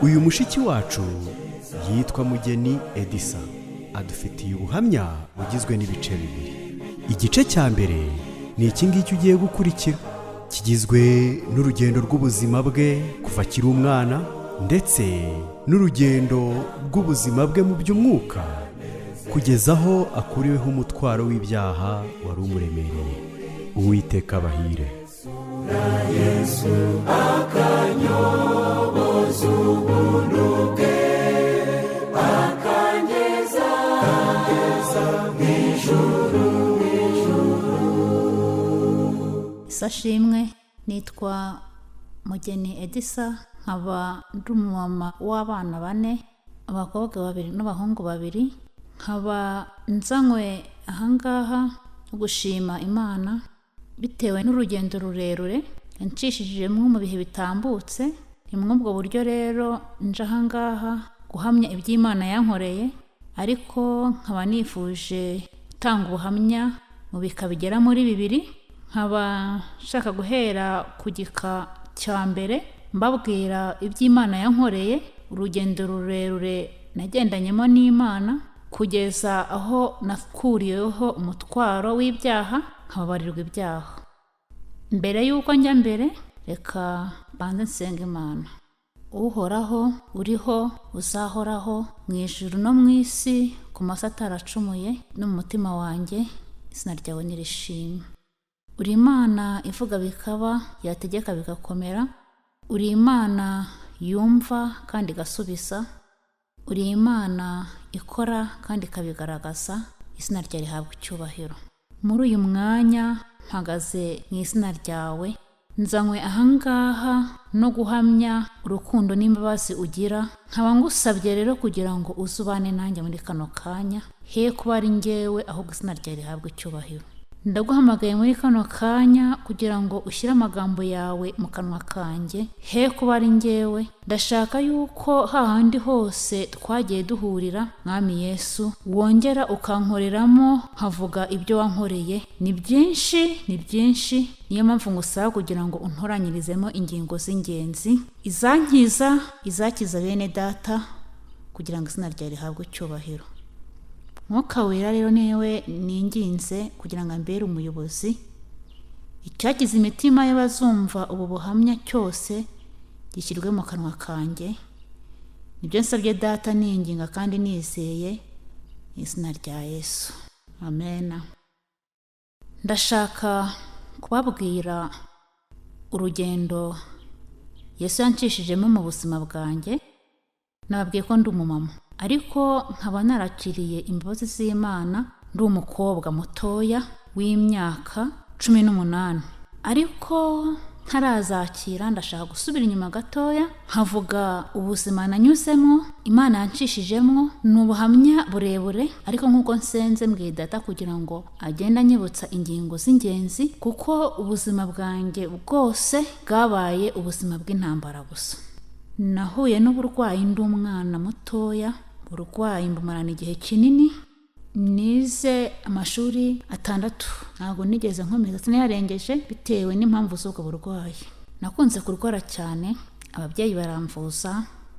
uyu mushiki wacu yitwa Mugeni Edisa, adufitiye ubuhamya bugizwe n'ibice bibiri. Igice cya mbere ni iki ngiki ugiye gukurikira, kigizwe n'urugendo rw'ubuzima bwe kuva akiri umwana ndetse n'urugendo rw'ubuzima bwe mu by'umwuka kugeza aho akuriweho umutwaro w'ibyaha wari umuremereye. Uwiteka abahire. Yesu akanyoboza ubuntu bwe akangeza mw'ijuru. Sashimwe, nitwa Mugeni Edisa, nkaba ndi umumama w'abana 4, abakobwa 2 n'abahungu 2. nkaba nzanywe ahangaha gushima Imana bitewe n'urugendo rurerure yancishijemo mu bihe bitambutse. Ni muri ubwo buryo rero nje ahangaha guhamya iby'Imana yankoreye, ariko nkaba nifuje gutanga ubuhamya mu bika bigera muri 2. nkaba nshaka guhera ku gika cya mbere mbabwira iby'Imana yankoreye, urugendo rurerure nagendanyemo n'Imana kugeza aho nakuriyeho umutwaro w'ibyaha nkababarirwa ibyaha. Mbere y'uko njya mbere, reka banze nsenga Imana. Uhoraho, uriho, uzahoraho mu ijuru no mu isi, ku masi ataracumuye no mu mutima wanjye, izina ryawe nirishimwe. Uri Imana ivuga bikaba, yategeka bigakomera. Uri Imana yumva kandi igasubiza. Uri Imana ikora kandi ikabigaragaza, izina ryawe rihabwa icyubahiro. Muri uyu mwanya mpagaze mu izina ryawe, nzanywe ahangaha no guhamya urukundo n'imbabazi ugira. Nkaba ngusabye rero kugira ngo uzubane nanjye muri kano kanya, he kuba ari njyewe, ahubwo izina ryawe rihabwa icyubahiro. Ndaguhamagaye muri kano kanya kugira ngo ushyire amagambo yawe mu kanwa kanjye, he kuba ari njyewe. Ndashaka yuko hahandi hose twagiye duhurira, Mwami Yesu, wongera ukankoreramo nkavuga ibyo wankoreye. Ni byinshi, niyo mpamvu ngusaba kugira ngo untoranyirizemo ingingo z'ingenzi, izankiza, izakiza bene data, kugira ngo izina ryawe rihabwe icyubahiro. Mwuka wera rero niwe ninginze kugira ngo ambere umuyobozi. Icyakiza imitima y'abazumva ubu buhamya cyose gishyirwe mu kanwa kanjye. Nibyo nsabye data ninginga kandi nizeye, izina rya Yesu, amen. Ndashaka kubabwira urugendo Yesu yancishijemo mu buzima bwanjye. Nababwiye ko ndi umumama, ariko nkaba narakiriye imbabazi z'Imana ndi umukobwa mutoya w'imyaka 18. Ariko ntarazakira, ndashaka gusubira inyuma gatoya nkavuga ubuzima nanyuzemo, Imana yancishijemo. Ni ubuhamya burebure, ariko nk'uko nsenze mbwiye data kugira ngo agenda anyibutsa ingingo z'ingenzi, kuko ubuzima bwanjye bwose bwabaye ubuzima bw'intambara gusa. Nahuye n'uburwayi ndi umwana mutoya, uburwayi mbumarana igihe kinini. Nize amashuri 6, ntabwo nigeze nkomeza, sinayarengeje bitewe n'impamvu z'ubwo burwayi. Nakunze kurwara cyane, ababyeyi baramvuza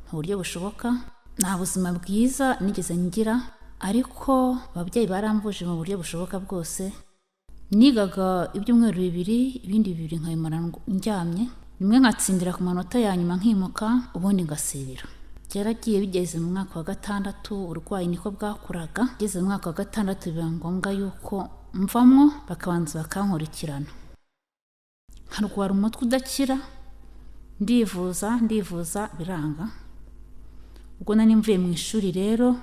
mu buryo bushoboka. Nta buzima bwiza nigeze ngira, ariko ababyeyi baramvuje mu buryo bushoboka bwose. Nigaga ibyumweru 2, ibindi 2 nkabimara ndyamye. Rimwe nkatsindira ku manota ya nyuma nkimuka, ubundi ngasibira. Byaragiye bigeze mu mwaka wa 6, urwayi niko bwakuraga. Ngeze mu mwaka wa 6 biba ngombwa yuko mvamwo, bakabanza bakankurikirana. Nkarwara umutwe udakira, ndivuza biranga. Ubwo nari mvuye mu ishuri rero,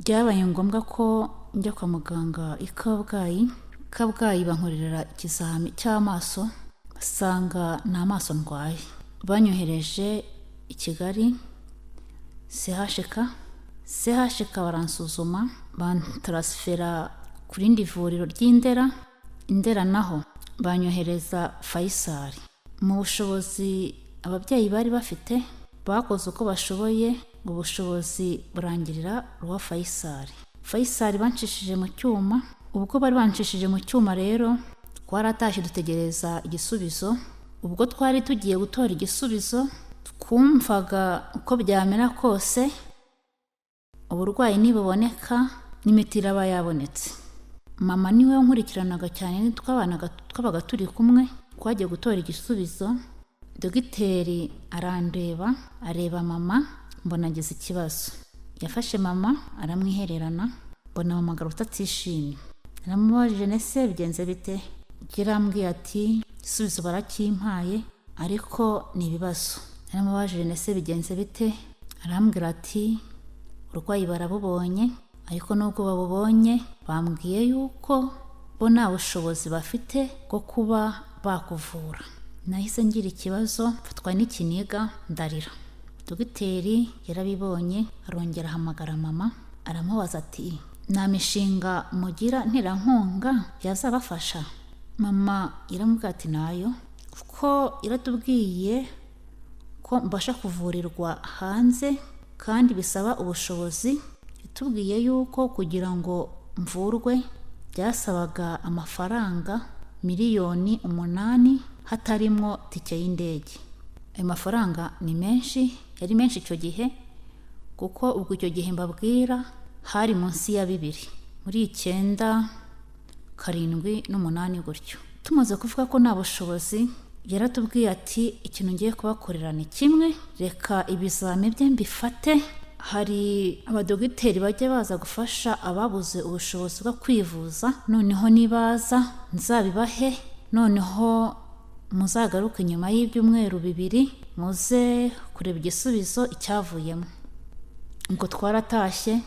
byabaye ngombwa ko njya kwa muganga i Kabgayi bankorera ikizami cy'amaso, basanga nta maso ndwaye. Banyohereje i Kigali CHK baransuzuma, bantransfera ku rindi vuriro ry'Indera naho banyohereza Faisal. Mu bushobozi ababyeyi bari bafite, bakoze uko bashoboye, ubushobozi burangirira rwa Faisal bancishije mu cyuma. Ubwo bari bancishije mu cyuma rero, twaratashye dutegereza igisubizo. Ubwo twari tugiye gutora igisubizo, twumvaga uko byamera kose uburwayi nibuboneka n'imiti iraba yabonetse. Mama niwe nkurikiranaga cyane, twabaga turi kumwe, twagiye gutora igisubizo. Dogiteri arandeba, areba mama, mbona agize ikibazo. Yafashe mama aramwihererana, mbona mama agarutse atishimye. Aramubajije nese bigenze bite? Yarambwiye ati igisubizo barakimpaye ariko ni ibibazo. Aramubajije nese bigenze bite? Arambwira ati uburwayi barabubonye, ariko nubwo babubonye bambwiye yuko bo nta bushobozi bafite bwo kuba bakuvura. Nahise ngira ikibazo, mfatwa n'ikiniga ndarira. Dogiteri yarabibonye, arongera ahamagara mama, aramubaza ati nta mishinga mugira nterankunga yazabafasha? Mama iramubwira ati nayo, kuko iratubwiye ko mbasha kuvurirwa hanze kandi bisaba ubushobozi. Itubwiye yuko kugira ngo mvurwe byasabaga amafaranga 8,000,000 hatarimwo tike y'indege. Ayo mafaranga ni menshi, yari menshi icyo gihe, kuko ubwo icyo gihe mbabwira hari munsi ya 2 muri 9, 7 n'8 gutyo. Tumaze kuvuga ko nta bushobozi, yaratubwiye ati ikintu ngiye kubakorera ni kimwe, reka ibizame bye mbifate. Hari abadogiteri bajya baza gufasha ababuze ubushobozi bwo kwivuza, noneho nibaza nzabibahe, noneho muzagaruke nyuma y'ibyumweru 2 muze kureba igisubizo icyavuyemo. Ubwo twaratashye,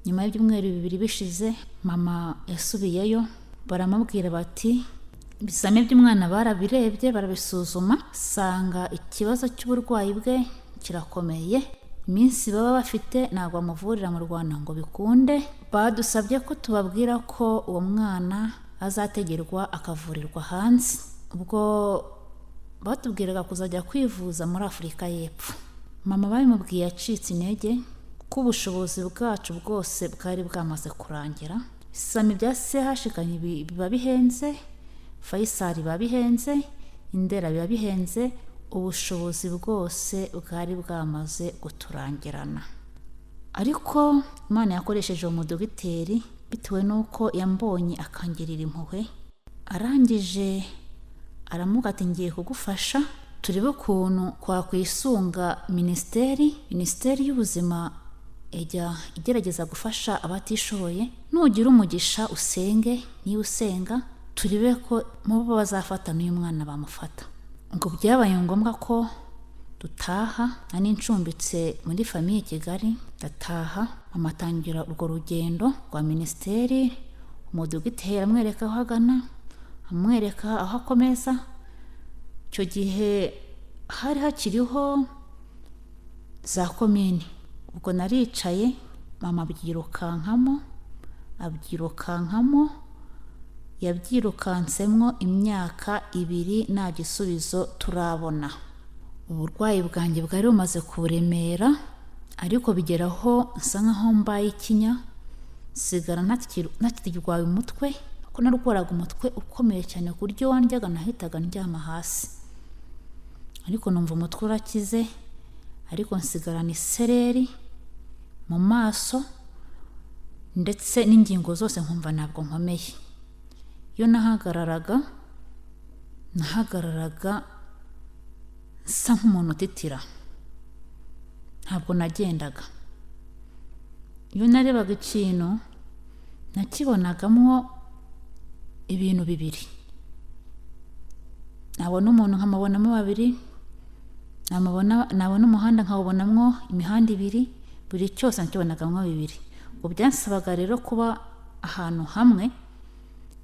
nyuma y'ibyumweru 2 bishize, mama yasubiyeyo, baramubwira bati ibizame by'umwana barabirebye, barabisuzuma, sanga ikibazo cy'uburwayi bwe kirakomeye. Iminsi baba bafite ntabwo amuvurira mu Rwanda ngo bikunde. Badusabye ko tubabwira ko uwo mwana azategerwa akavurirwa hanze. Ubwo batubwiraga kuzajya kwivuza muri Afurika y'Epfo. Mama babimubwiye acitse intege, ko ubushobozi bwacu bwose bwari bwamaze kurangira. Isami bya CHKanye biba bihenze, Faisal biba bihenze, Indera biba bihenze, ubushobozi bwose bwari bwamaze guturangirana. Ariko Imana yakoresheje umudogiteri bitewe nuko yambonye akangirira impuhwe. Arangije aramuga ati ngiye kugufasha, turebe ukuntu kwakwisunga minisiteri y'ubuzima ejya igerageza gufasha abatishoboye. Nugira umugisha usenge, niba usenga turebe ko mubo bazafata n'uyu mwana bamufata. Ngo byabaye ngombwa ko dutaha, nani ncumbitse muri famiye Kigali, ndataha. Amatangira urwo rugendo rwa minisiteri. Umudogiteri amwereka aho agana, amwereka aho akomeza. Icyo gihe hari hakiriho za komini. Ubwo naricaye, mama abyirukankamo, yabyirukansemwo imyaka 2 nta gisubizo turabona. Uburwayi bwanjye bwari bumaze kuremera, ariko bigeraho nsa nkaho mbaye ikinya, sigara ntakirwaye umutwe, ko narwaraga umutwe ukomeye cyane ku buryo wandyaga nahitaga ndyama hasi. Ariko numva umutwe urakize, ariko nsigarana isereri mu maso ndetse n'ingingo zose nkumva ntabwo nkomeye. Iyo nahagararaga nsa nk'umuntu utitira, ntabwo nagendaga. Iyo narebaga ikintu nakibonagamo ibintu 2. Nabona umuntu nkamubonamo 2, nabona umuhanda nkawubonamwo imihanda 2, buri cyose nakibonagamo 2. Ubwo byansabaga rero kuba ahantu hamwe,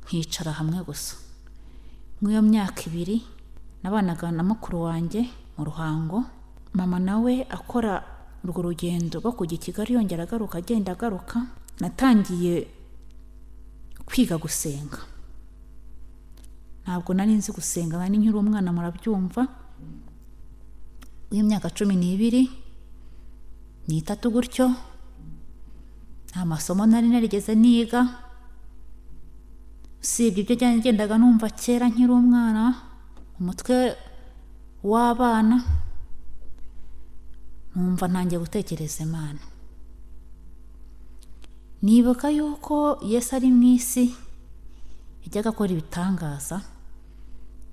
nkicara hamwe gusa. Mw'iyo myaka 2 nabanaga na mukuru wanjye mu Ruhango. Mama nawe akora urwo rugendo rwo kujya Kigali yongera agaruka, agenda agaruka. Natangiye kwiga gusenga. Ntabwo nari nzi gusenga, nari nkiri umwana, murabyumva. W'imyaka 12 n'itatu gutyo, nta masomo nari narigeze niga, usibye ibyo gendaga numva kera nkiri umwana, umutwe w'abana. numva ntangiye gutekereza Imana. Nibuka yuko Yesu ari mu isi yajyaga akora ibitangaza,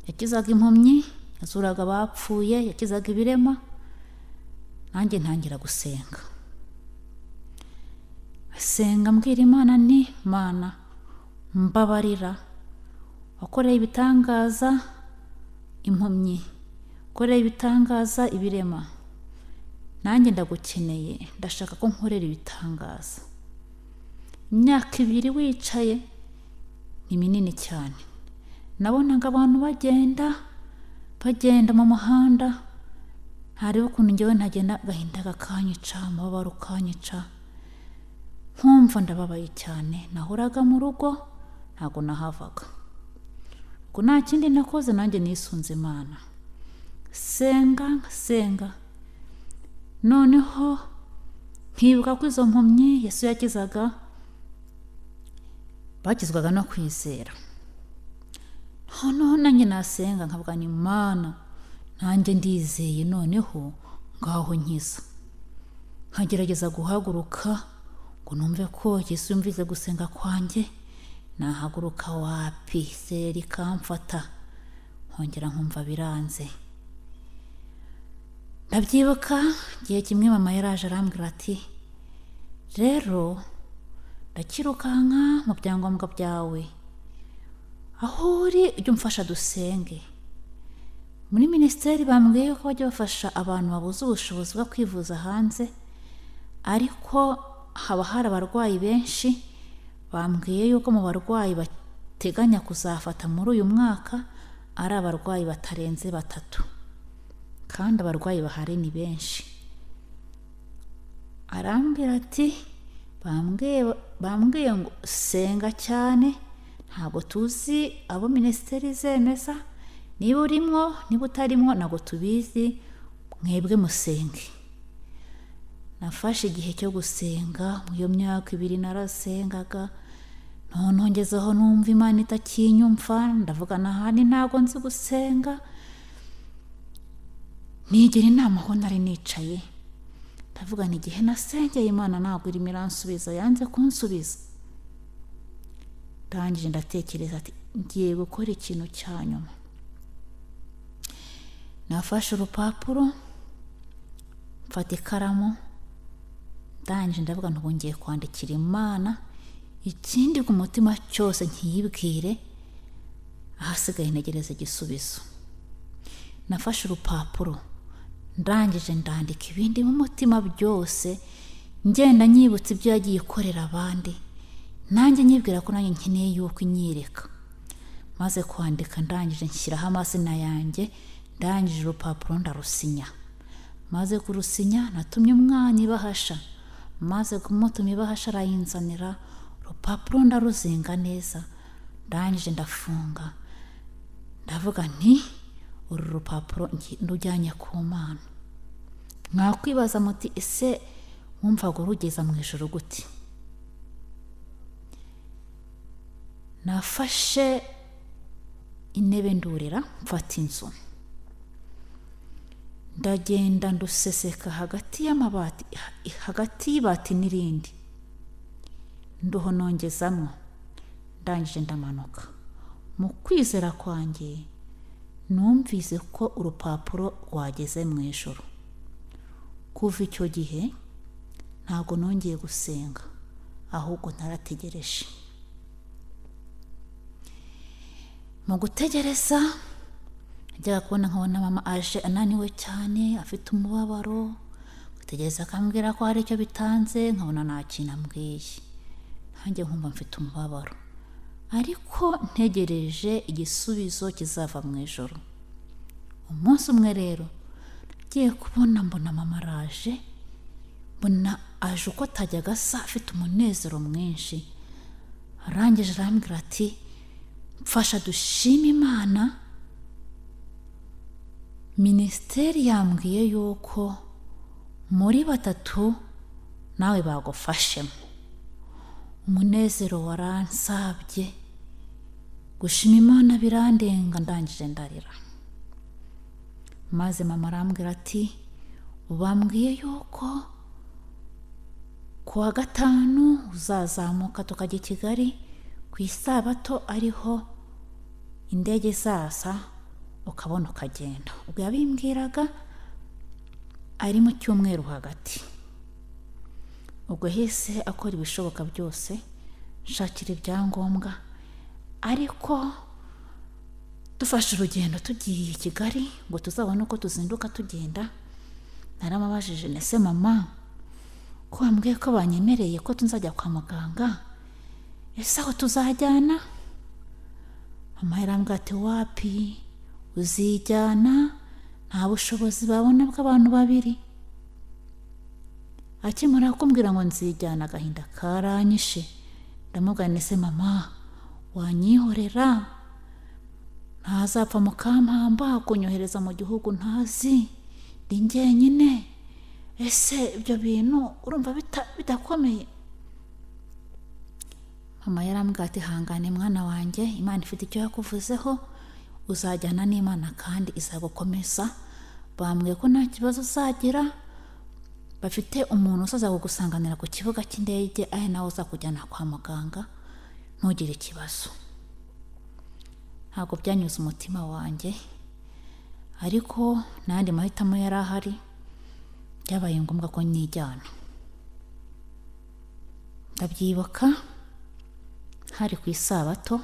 yakizaga impumyi, yazuraga abapfuye, yakizaga ibirema. Nanjye ntangira gusenga mbwira Imana nti, Mana mbabarira, wakoreye ibitangaza impumyi, wakoreye ibitangaza ibirema, nanjye ndagukeneye, ndashaka ko nkorera ibitangaza. Imyaka 2 wicaye ni minini cyane. Nabonaga abantu bagenda mu muhanda, hariho ukuntu njyewe ntagenda, gahinda gakanyica, amababaro kanyica, nkumva ndababaye cyane. Nahoraga mu rugo, ntago nahavaga. Ubwo nta kindi nakoze, nanjye nisunze Imana, senga. Noneho nkibuka ko izo mpumyi Yesu yakizaga bakizwaga no kwizera. Noneho nanjye nasenga nkavuga ni, Imana nanjye ndizeye, noneho ngaho nkiza. Nkagerageza guhaguruka ngo numve ko Yesu yumvise gusenga kwanjye. Nahaguruka wapi, seri kamfata, nkongera nkumva biranze. Ndabyibuka igihe kimwe mama yaraje arambwira ati, rero ndakirukanka mu byangombwa byawe, aho uri ujye umfasha dusenge. Muri minisiteri bambwiye ko bajya bafasha abantu babuze ubushobozi bwo kwivuza hanze, ariko haba hari abarwayi benshi. Bambwiye yuko mu barwayi bateganya kuzafata muri uyu mwaka ari abarwayi batarenze 3, kandi abarwayi bahari ni benshi. Arambwira ati, bambwiye ngo senga cyane, ntabwo tuzi abo minisiteri zemeza, niba urimo niba utarimo ntabwo tubizi, mwebwe musenge. Nafashe igihe cyo gusenga, mu iyo myaka 2 narasengaga. Noneho ngezeho numva Imana itakinyumva, ndavuga nahandi ntabwo nzi gusenga. Nigira inama aho nari nicaye, ndavuga ni igihe nasengeye Imana ntabwo irimo iransubiza, yanze kunsubiza. Ndangije ndatekereza ati, ngiye gukora ikintu cya nyuma. Nafashe urupapuro, mfata ikaramu, ndangije ndavuga ngiye kwandikira Imana ikindi ku mutima cyose nkiyibwire, ahasigaye ntegereza igisubizo. Nafashe urupapuro, ndangije ndandika ibindi mu mutima byose, ngenda nyibutsa ibyo yagiye ikorera abandi, nanjye nyibwira ko nanjye nkeneye yuko inyereka. Maze kwandika, ndangije nshyiraho amazina yanjye, ndangije urupapuro ndarusinya. Maze kurusinya, natumye umwana ibahasha. Maze kumutuma ibahasha arayinzanira, urupapuro ndaruzinga neza, ndangije ndafunga. Ndavuga nti, uru rupapuro ndujyanye ku Mana. Mwakwibaza muti, ese wumvaga urugeza mu ijuru gute? Nafashe intebe ndurira, mfata inzu, ndagenda nduseseka hagati y'amabati, hagati y'ibati n'irindi, nduhonongezamo. Ndangije ndamanuka. Mu kwizera kwanjye numvise ko urupapuro rwageze mu ijuru. Kuva icyo gihe ntabwo nongeye gusenga, ahubwo narategereje. Mu gutegereza njya kubona nkabona mama aje ananiwe cyane, afite umubabaro. Gutegereza akambwira ko hari icyo bitanze, nkabona nta kintu ambwiye. Nanjye nkumva mfite umubabaro, ariko ntegereje igisubizo kizava mu ijoro. Umunsi umwe rero ngiye kubona mbona mama araje, mbona aje uko atajyaga asa, afite umunezero mwinshi. Arangije arambwira ati, mfasha dushime Imana, minisiteri yambwiye yuko muri 3 nawe bagufashemo. Umunezero waransabye, gushima Imana birandenga, ndangije ndarira. Maze mama arambwira ati, bambwiye yuko ku wa gatanu uzazamuka tukajya i Kigali ku isabato ariho indege izaza ukabona ukagenda. Ubwo yabimbwiraga ari mu cyumweru hagati. Ubwo hise akora ibishoboka byose nshakira ibyangombwa, ariko dufashe urugendo tugiye i Kigali ngo tuzabone uko tuzinduka tugenda. Naramubajije nese mama, ko wambwiye ko banyemereye ko tuzajya kwa muganga, ese aho tuzajyana? Mama yarambwira ati wapi, uzijyana, nta bushobozi babona bw'abantu babiri. Akimara kumbwira ngo nzijyana agahinda karanyishe. Ndamubwira nese mama, wanyihorera, ntazapfa mukampamba kunyohereza mu gihugu ntazi, ndi njyenyine, ese ibyo bintu urumva bidakomeye? Mama yarambwira ati hangane mwana wanjye, Imana ifite icyo yakuvuzeho, uzajyana n'Imana kandi izagukomeza. Bambwiye ko nta kibazo uzagira, bafite umuntu uzaza kugusanganira ku kibuga cy'indege, ahe nawe uzakujyana kwa muganga, ntugire ikibazo. Ntabwo byanyuze umutima wanjye, ariko n'andi mahitamo yari ahari, byabaye ngombwa ko nijyana. Ndabyibuka hari ku isabato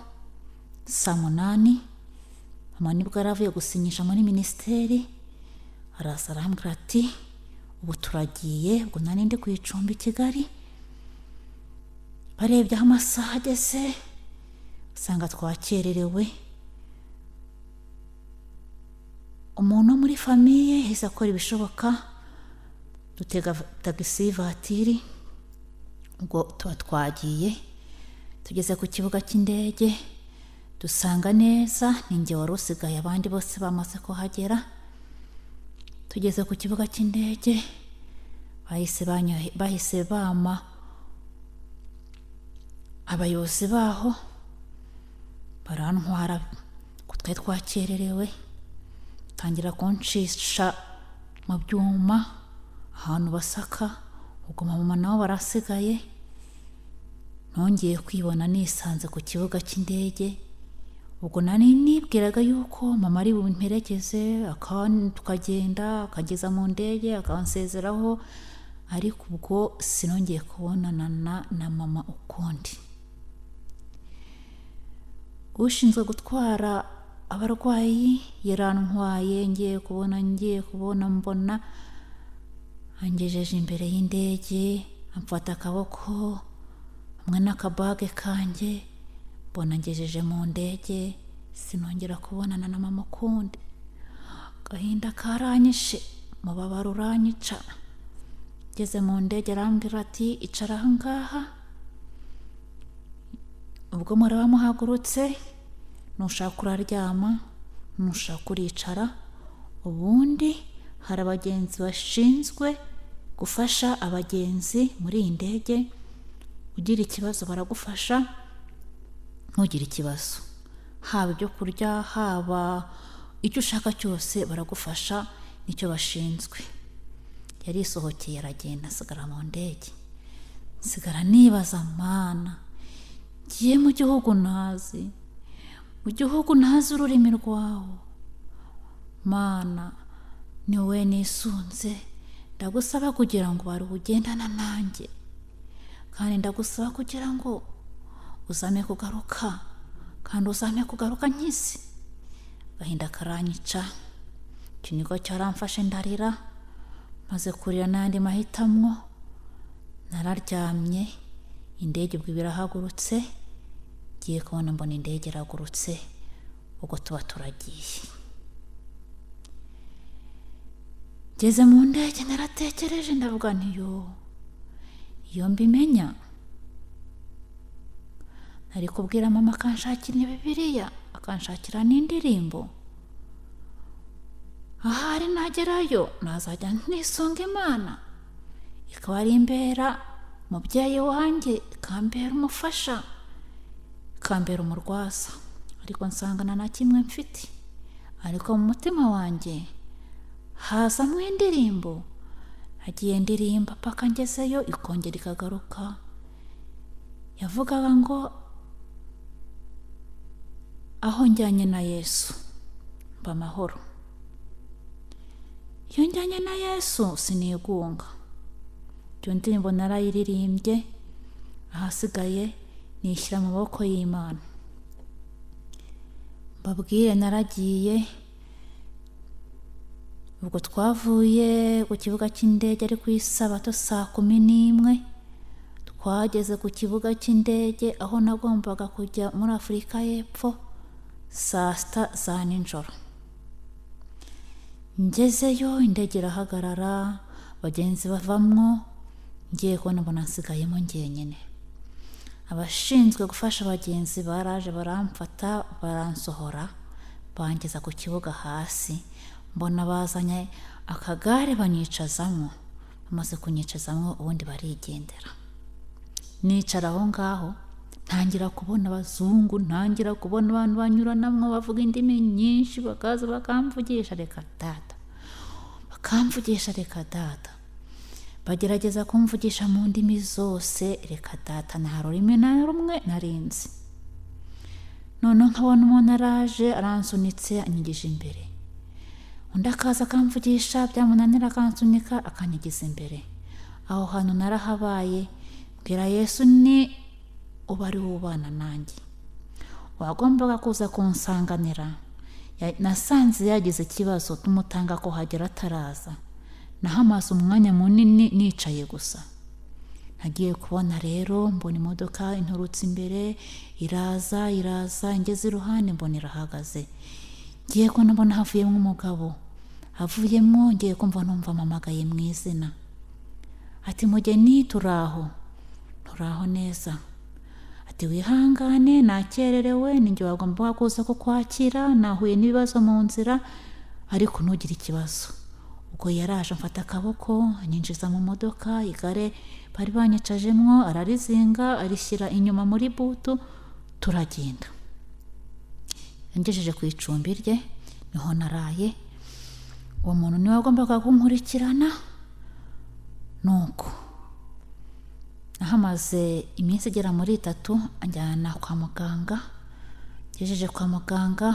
saa 8, mama nibwo yaravuye gusinyisha muri minisiteri, araza arambwira ati ubu turagiye. Ubwo nari ndi ku icumbi i Kigali, barebye aho amasaha ageze usanga twakererewe. Umuntu wo muri famiye yahise akora ibishoboka, dutega tagisi vatiri. Ubwo tuba twagiye, tugeze ku kibuga cy'indege dusanga neza ninjye wari usigaye, abandi bose bamaze kuhagera. Tugeze ku kibuga cy'indege bahise bama abayobozi baho barantwara ko twari twakererewe, tangira kunshisha mu byuma ahantu basaka. Ubwo mama nabo barasigaye, nongeye kwibona nisanze ku kibuga cy'indege. Ubwo nari nibwiraga yuko mama ari bumperekeze tukagenda akageza mu ndege akansezeraho, ariko ubwo sinongeye kubonana na mama ukundi. Ushinzwe gutwara abarwayi yarantwaye, ngiye kubona mbona angejeje imbere y'indege, amfata akaboko hamwe n'akabage kanjye, mbona ngejeje mu ndege, sinongera kubonana na mama ukundi. Gahinda karanyishe, mubabaro uranyica. Ngeze mu ndege arambwira ati icara aha ngaha. Ubwo muraba muhagurutse, nushaka uraryama, nushaka uricara, ubundi hari abagenzi bashinzwe gufasha abagenzi muri iyi ndege, ugira ikibazo baragufasha, ntugire ikibazo, haba ibyo kurya, haba icyo ushaka cyose baragufasha, nicyo bashinzwe. Yari isohokeye aragenda, asigara mu ndege. Nsigara nibaza, Mana, ngiye mu gihugu ntazi ururimi rwawe, Mana ni wowe nisunze, ndagusaba kugira ngo wari ugendana nanjye, kandi ndagusaba kugira ngo uzame kugaruka, kandi uzame kugaruka nkizi. Gahinda karanyica, ikinigo cyaramfashe ndarira, maze kurira n'andi mahitamo, nararyamye. Indege ubwo birahagurutse, ngiye kubona mbona indege iragurutse. Ubwo tuba turagiye. Ngeze mu ndege naratekereje, ndavuga nti iyo mbimenya nari kubwira mama akanshakira Bibiliya, akanshakira n'indirimbo, ahari nagerayo nazajya nisunga Imana, ikaba ari imbera mubyeyi wanjye, ikambera umufasha, ikambera umurwaza. Ariko nsangana na kimwe mfite, ariko mu mutima wanjye hazamwe indirimbo, agiye ndirimba paka ngezeyo ikongera ikagaruka. Yavugaga ngo aho njyanye na Yesu mba amahoro, iyo njyanye na Yesu sinigunga. Iyo ndirimbo narayiririmbye, ahasigaye nishyira mu maboko y'Imana. Mbabwire naragiye, ubwo twavuye ku kibuga cy'indege ari ku isabato 11:00, twageze ku kibuga cy'indege aho nagombaga kujya muri Afurika y'Epfo 6:00 za nijoro. Ngezeyo indege irahagarara, bagenzi bavamwo, ngiye kubona mbona nsigayemo njyenyine. Abashinzwe gufasha abagenzi baraje baramfata baransohora bangeza ku kibuga hasi. Mbona bazanye akagare banyicazamo, bamaze kunyicazamo ubundi barigendera. Nicara aho ngaho ntangira kubona abazungu, ntangira kubona abantu banyuranamwe bavuga indimi nyinshi, bakaza bakamvugisha reka data, bakamvugisha reka data, bagerageza kumvugisha mu ndimi zose reka data, nta rurimi na rumwe narinzi. None nkabona umuntu araje aransunitse anyigije imbere, undi akaza akamvugisha byamunanira akansunika akanyigiza imbere. Aho hantu narahabaye, mbwira Yesu ni uba ari ubana nanjye, wagombaga kuza kunsanganira. Nasanze yagize ikibazo tumutanga ko hagera ataraza, nahamaze umwanya munini nicaye gusa. Nagiye kubona rero mbona imodoka inturutse imbere iraza, ngeze iruhande mbona irahagaze. Ngiye kubona mbona havuyemo umugabo, havuyemo ngiye kumva numva amamagaye mu izina, ati Mugeni turaho neza, ati wihangane nakererewe, ninjye wagomba kuza kukwakira, nahuye n'ibibazo mu nzira ariko ntugire ikibazo. Ubwo yaraje amfata akaboko anyinjiza mu modoka, igare bari banyicajemwo ararizinga arishyira inyuma muri butu, turagenda. Yangejeje ku icumbi rye, niho naraye. Uwo muntu niwe wagombaga kunkurikirana. Nuko nahamaze iminsi igera muri 3, anjyana kwa muganga. Ngejeje kwa muganga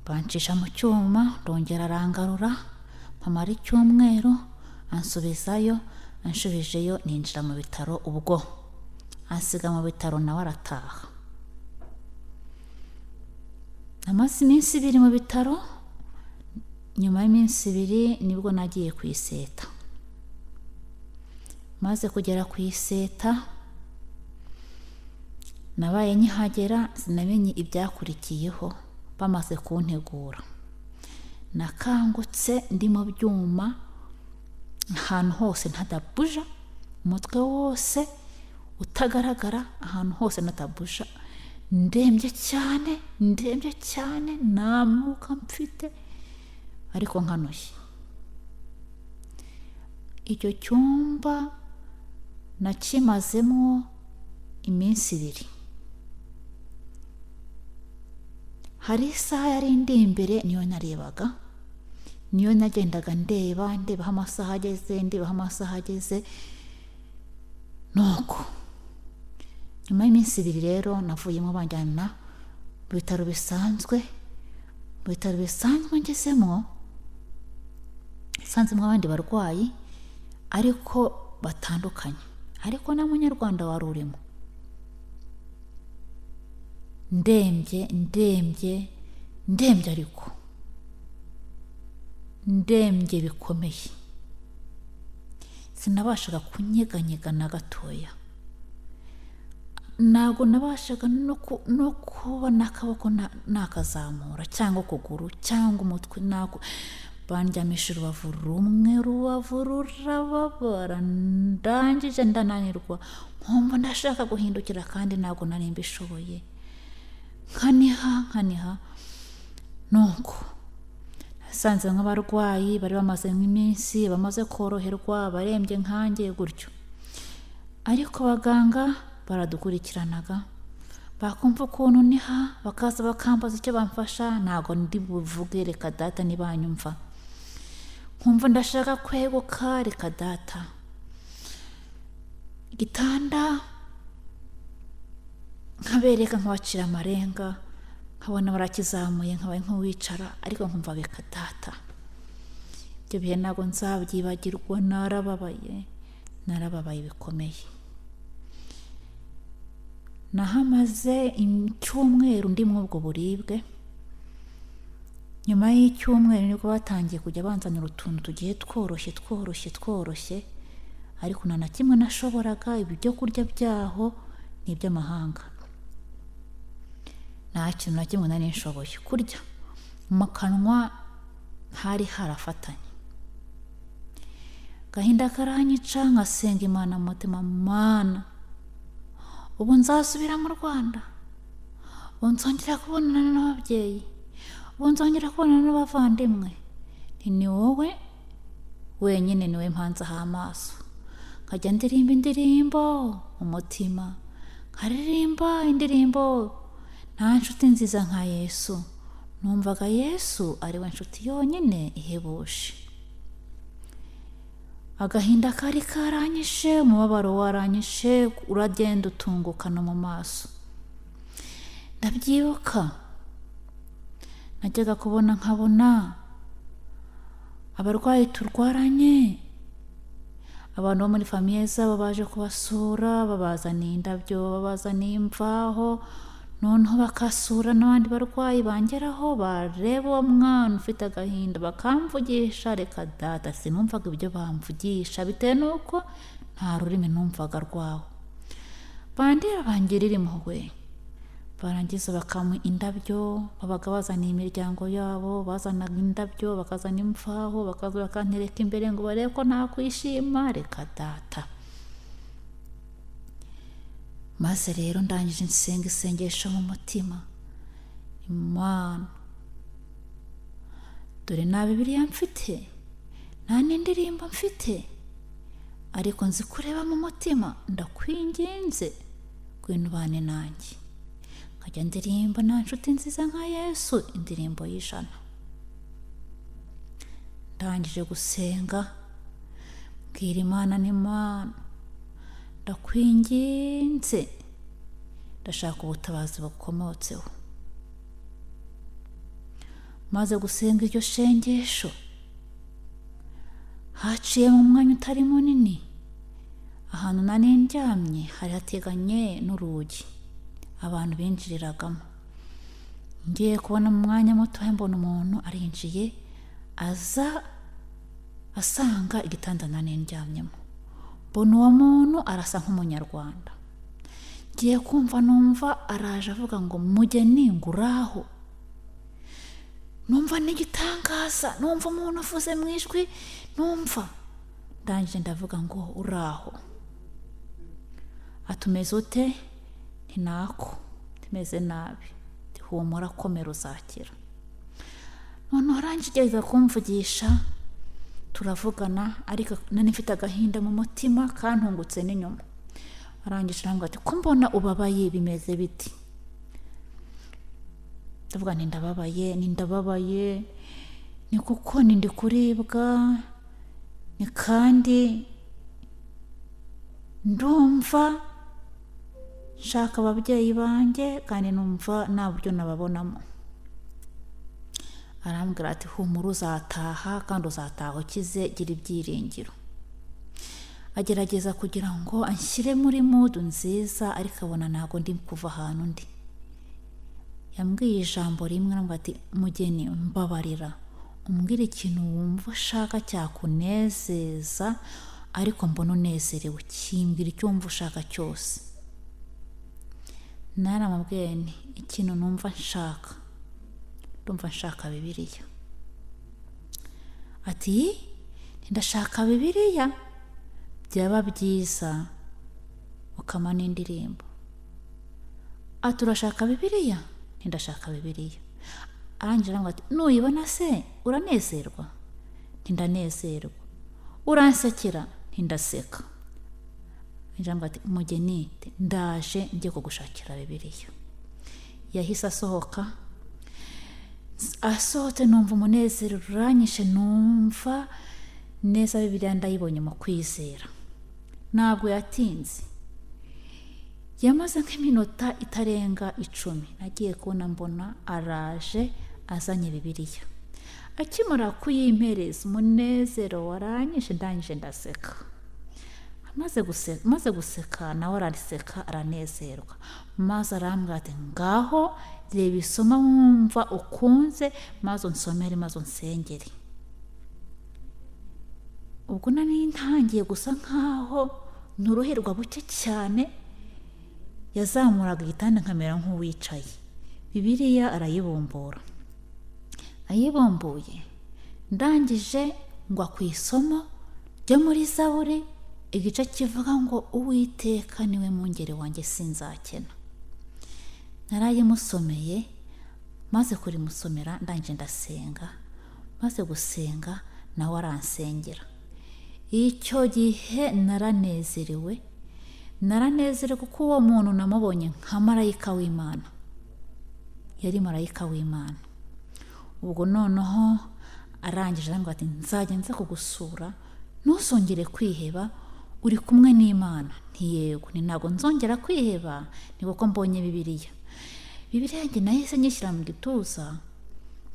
bancisha mu cyuma, ndongera arangarura, mpamara icyumweru, ansubizayo, anshubijeyo, ninjira mu bitaro. Ubwo ansiga mu bitaro nawe arataha. Namaze iminsi 2 mu bitaro. Nyuma y'iminsi 2 nibwo nagiye kwiseta. Maze kugera ku iseta, nabaye nkihagera sinamenye ibyakurikiyeho. Bamaze kuntegura, nakangutse ndi mu byuma, ahantu hose ntadabuja, umutwe wose utagaragara, ahantu hose natabuja, ndembye cyane, nta mwuka mfite ariko nkanuye. Icyo cyumba nakimazemo iminsi 2. Hari isaha yari indi imbere, niyo narebaga, niyo nagendaga ndebaho amasaha ageze. Nuko nyuma y'iminsi 2 rero navuyemo banjyana mu bitaro bisanzwe. Ngezemo sanzemo abandi barwayi ariko batandukanye, ariko na munyarwanda wari urimo. Ndembye ariko ndembye bikomeye, sinabashaga kunyeganyega na gatoya. Ntabwo nabashaga no kubona akaboko nakazamura cyangwa ukuguru cyangwa umutwe. Ntabwo bandyamisha urubavu rumwe, urubavu rurababara, ndangije ndananirwa, nkumva ndashaka guhindukira kandi ntabwo nari mbishoboye. Nkaniha. Nuko nasanze nk'abarwayi bari bamaze iminsi, bamaze koroherwa, barembye nkanjye gutyo. Ariko abaganga baradukurikiranaga, bakumva ukuntu niha, bakaza bakambaza icyo bamfasha. Ntabwo ndi buvuge reka data ntibanyumva. nkumva ndashaka kweguka, reka data. Igitanda nkabereka, nkabacira amarenga, nkabona barakizamuye, nkabaye nk'uwicara, ariko nkumva reka data. Ibyo bihe ntabwo nzabyibagirwa, narababaye bikomeye. Nahamaze icyumweru ndi muri ubwo buribwe. Nyuma y'icyumweru nibwo batangiye kujya banzanira utuntu tugiye tworoshye, ariko nta na kimwe nashoboraga. Ibi byo kurya byaho ni iby'amahanga, nta kintu na kimwe nari nshoboye kurya. Mu kanwa hari harafatanye. Gahinda karanyica, nkasenga Imana mu mutima, Mana, ubu nzasubira mu Rwanda, ubu nzongera kubonana n'ababyeyi, ubu nzongera kubonana n'abavandimwe. Ni wowe wenyine, niwe mpanzeho amaso. Nkajya ndirimba indirimbo mu mutima, nkaririmba indirimbo, nta nshuti nziza nka Yesu. Numvaga Yesu ari we nshuti yonyine ihebuje. Agahinda kari karanyishe, umubabaro waranyishe, uragenda utungukana mu maso. Ndabyibuka, najyaga nkabona abarwayi turwaranye, abantu bo muri famiye zabo baje kubasura, babazaniye indabyo, babazaniye imvaho, noneho bakasura n'abandi barwayi bangeraho, bareba uwo mwana ufite agahinda bakamvugisha. Reka data, sinumvaga ibyo bamvugisha, bitewe n'uko nta rurimi numvaga rwaho. Bandira bangirira impuhwe, barangiza bakamuha indabyo. Babaga bazaniye imiryango yabo, bazanaga indabyo, bakazana imvaho, bakaza bakantereka imbere ngo barebe ko nta kwishima. Reka data. Maze rero ndangije nsenga isengesho mu mutima, Imana, dore nta Bibiliya mfite, nta n'indirimbo mfite, ariko nzi kureba mu mutima, ndakwinginze ngwino ubane nanjye. Nkajya ndirimba nta nshuti nziza nka Yesu, indirimbo y'ijana. Ndangije gusenga, mbwira Imana, n'Imana, ndakwinginze, ndashaka ubutabazi bukomotseho. Maze gusenga iryo shengesho, haciye mu mwanya utari munini, ahantu nari ndyamye hari hateganye n'urugi abantu binjiriragamo. Ngiye kubona mu mwanya muto, mbona umuntu arinjiye, aza asanga igitanda nari ndyamyemo. Mbona uwo muntu arasa nk'umunyarwanda. Ngiye kumva, numva araje avuga ngo Mugeni, nguraho. Numva n'igitangaza, numva umuntu avuze mu ijwi, numva. Ndangije ndavuga ngo uraho. Atumeze ute? Ntinako, tumeze nabi. Humura, komera, uzakira. Noneho arangije kumvugisha, turavugana, ariko nani mfite agahinda mu mutima kantungutse n'inyuma. Arangije arambwira ati, ko mbona ubabaye, bimeze biti? Ndavuga nti ndababaye, ni kuko ndi kuribwa, ni kandi ndumva nshaka ababyeyi banjye, kandi numva nta buryo nababonamo. Arambwira ati, humura, uzataha, kandi uzataha ukize, gira ibyiringiro. Agerageza kugira ngo anshyire muri mudu nziza, ariko abona ntabwo ndi kuva ahantu ndi. Yambwiye ijambo rimwe, arambwira ati, Mugeni, mbabarira, umbwire ikintu wumva ushaka cyakunezeza, ariko mbona unezerewe, kimbwira icyo wumva ushaka cyose. Naramubwiye nti, ikintu numva nshaka, ndumva nshaka Bibiliya. Ati, ndashaka Bibiliya, byaba byiza ukama n'indirimbo. Ati, urashaka Bibiliya? Ndashaka Bibiliya. Arangije arambwira ati, nuyibona se uranezerwa? Ndanezerwa. Uransekera? Ndaseka. Arambwira ati, Mugeni, ndaje ngiye kugushakira Bibiliya. Yahise asohotse, numva umunezero uranyishe, numva neza Bibiliya ndayibonye mu kwizera. Ntabwo yatinze, yamaze nk'iminota itarenga 10 nagiye kubona mbona araje azanye Bibiliya. Akimara kuyimpereza umunezero waranyishe, ndangije ndaseka. maze guseka nawe araseka aranezerwa, maze arambwira ati ngaho reba isoma wumva ukunze, maze unsomere maze unsengere. Ubwo nari ntangiye gusa nkaho nuruherwa buke cyane, yazamuraga igitanda nkamera nk'uwicaye. Bibiliya arayibumbura, ayibumbuye ndangije ngwa ku isomo ryo muri Zaburi, igice kivuga ngo Uwiteka niwe mungeri wanjye sinzakena. Narayimusomeye, maze kurimusomera ndangije ndasenga, maze gusenga nawe aransengera. Icyo gihe naranezerewe kuko uwo muntu namubonye nka marayika w'Imana, yari marayika w'Imana. Ubwo noneho arangije arambwira ati nzajya nza kugusura, ntuzongere kwiheba, uri kumwe n'Imana. Ntiyego, ni ntabwo nzongera kwiheba, ni kuko mbonye Bibiliya. Bibiliya yanjye nahise nyishyira mu gituza,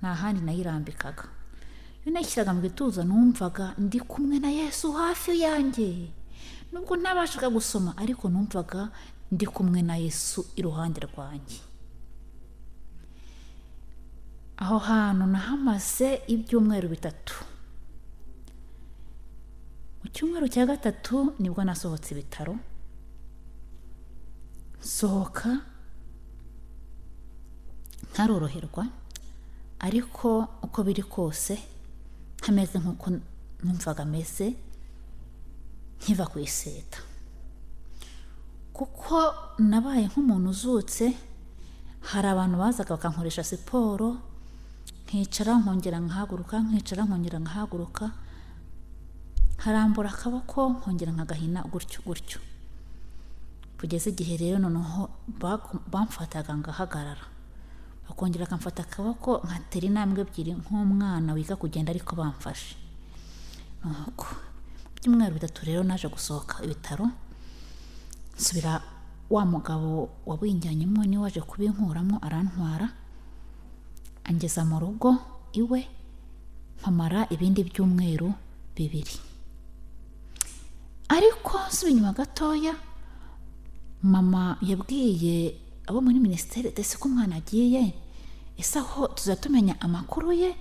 nta handi nayirambikaga. Iyo nayishyiraga mu gituza numvaga ndi kumwe na Yesu hafi yanjye. Nubwo ntabashaga gusoma, ariko numvaga ndi kumwe na Yesu iruhande rwanjye. Aho hantu nahamaze ibyumweru 3. Mu cyumweru cya 3 nibwo nasohotse ibitaro. Sohoka ntaroroherwa, ariko uko biri kose hameze nkuko numvaga meze nkiva ku iseta, kuko nabaye nk'umuntu uzutse. Hari abantu bazaga bakankoresha siporo, nkicara nkongera nkahaguruka, nkicara nkongera nkahaguruka, harambura akaboko nkongera nkagahina gutyo. Kugeza igihe rero noneho bamfataga ngahagarara, bakongera akamfata akaboko nkatera intambwe 2 nk'umwana wiga kugenda ariko bamfashe. Nuko byumweru 3 rero naje gusohoka ibitaro, nsubira wa mugabo wabinjyanyemo ni waje kubinkuramo, arantwara angeza mu rugo iwe, mpamara ibindi byumweru 2. Ariko nsubiye inyuma gatoya, mama yabwiye abo muri ministeri ese ko umwana agiye, ese aho tuzatumenya amakuru ye,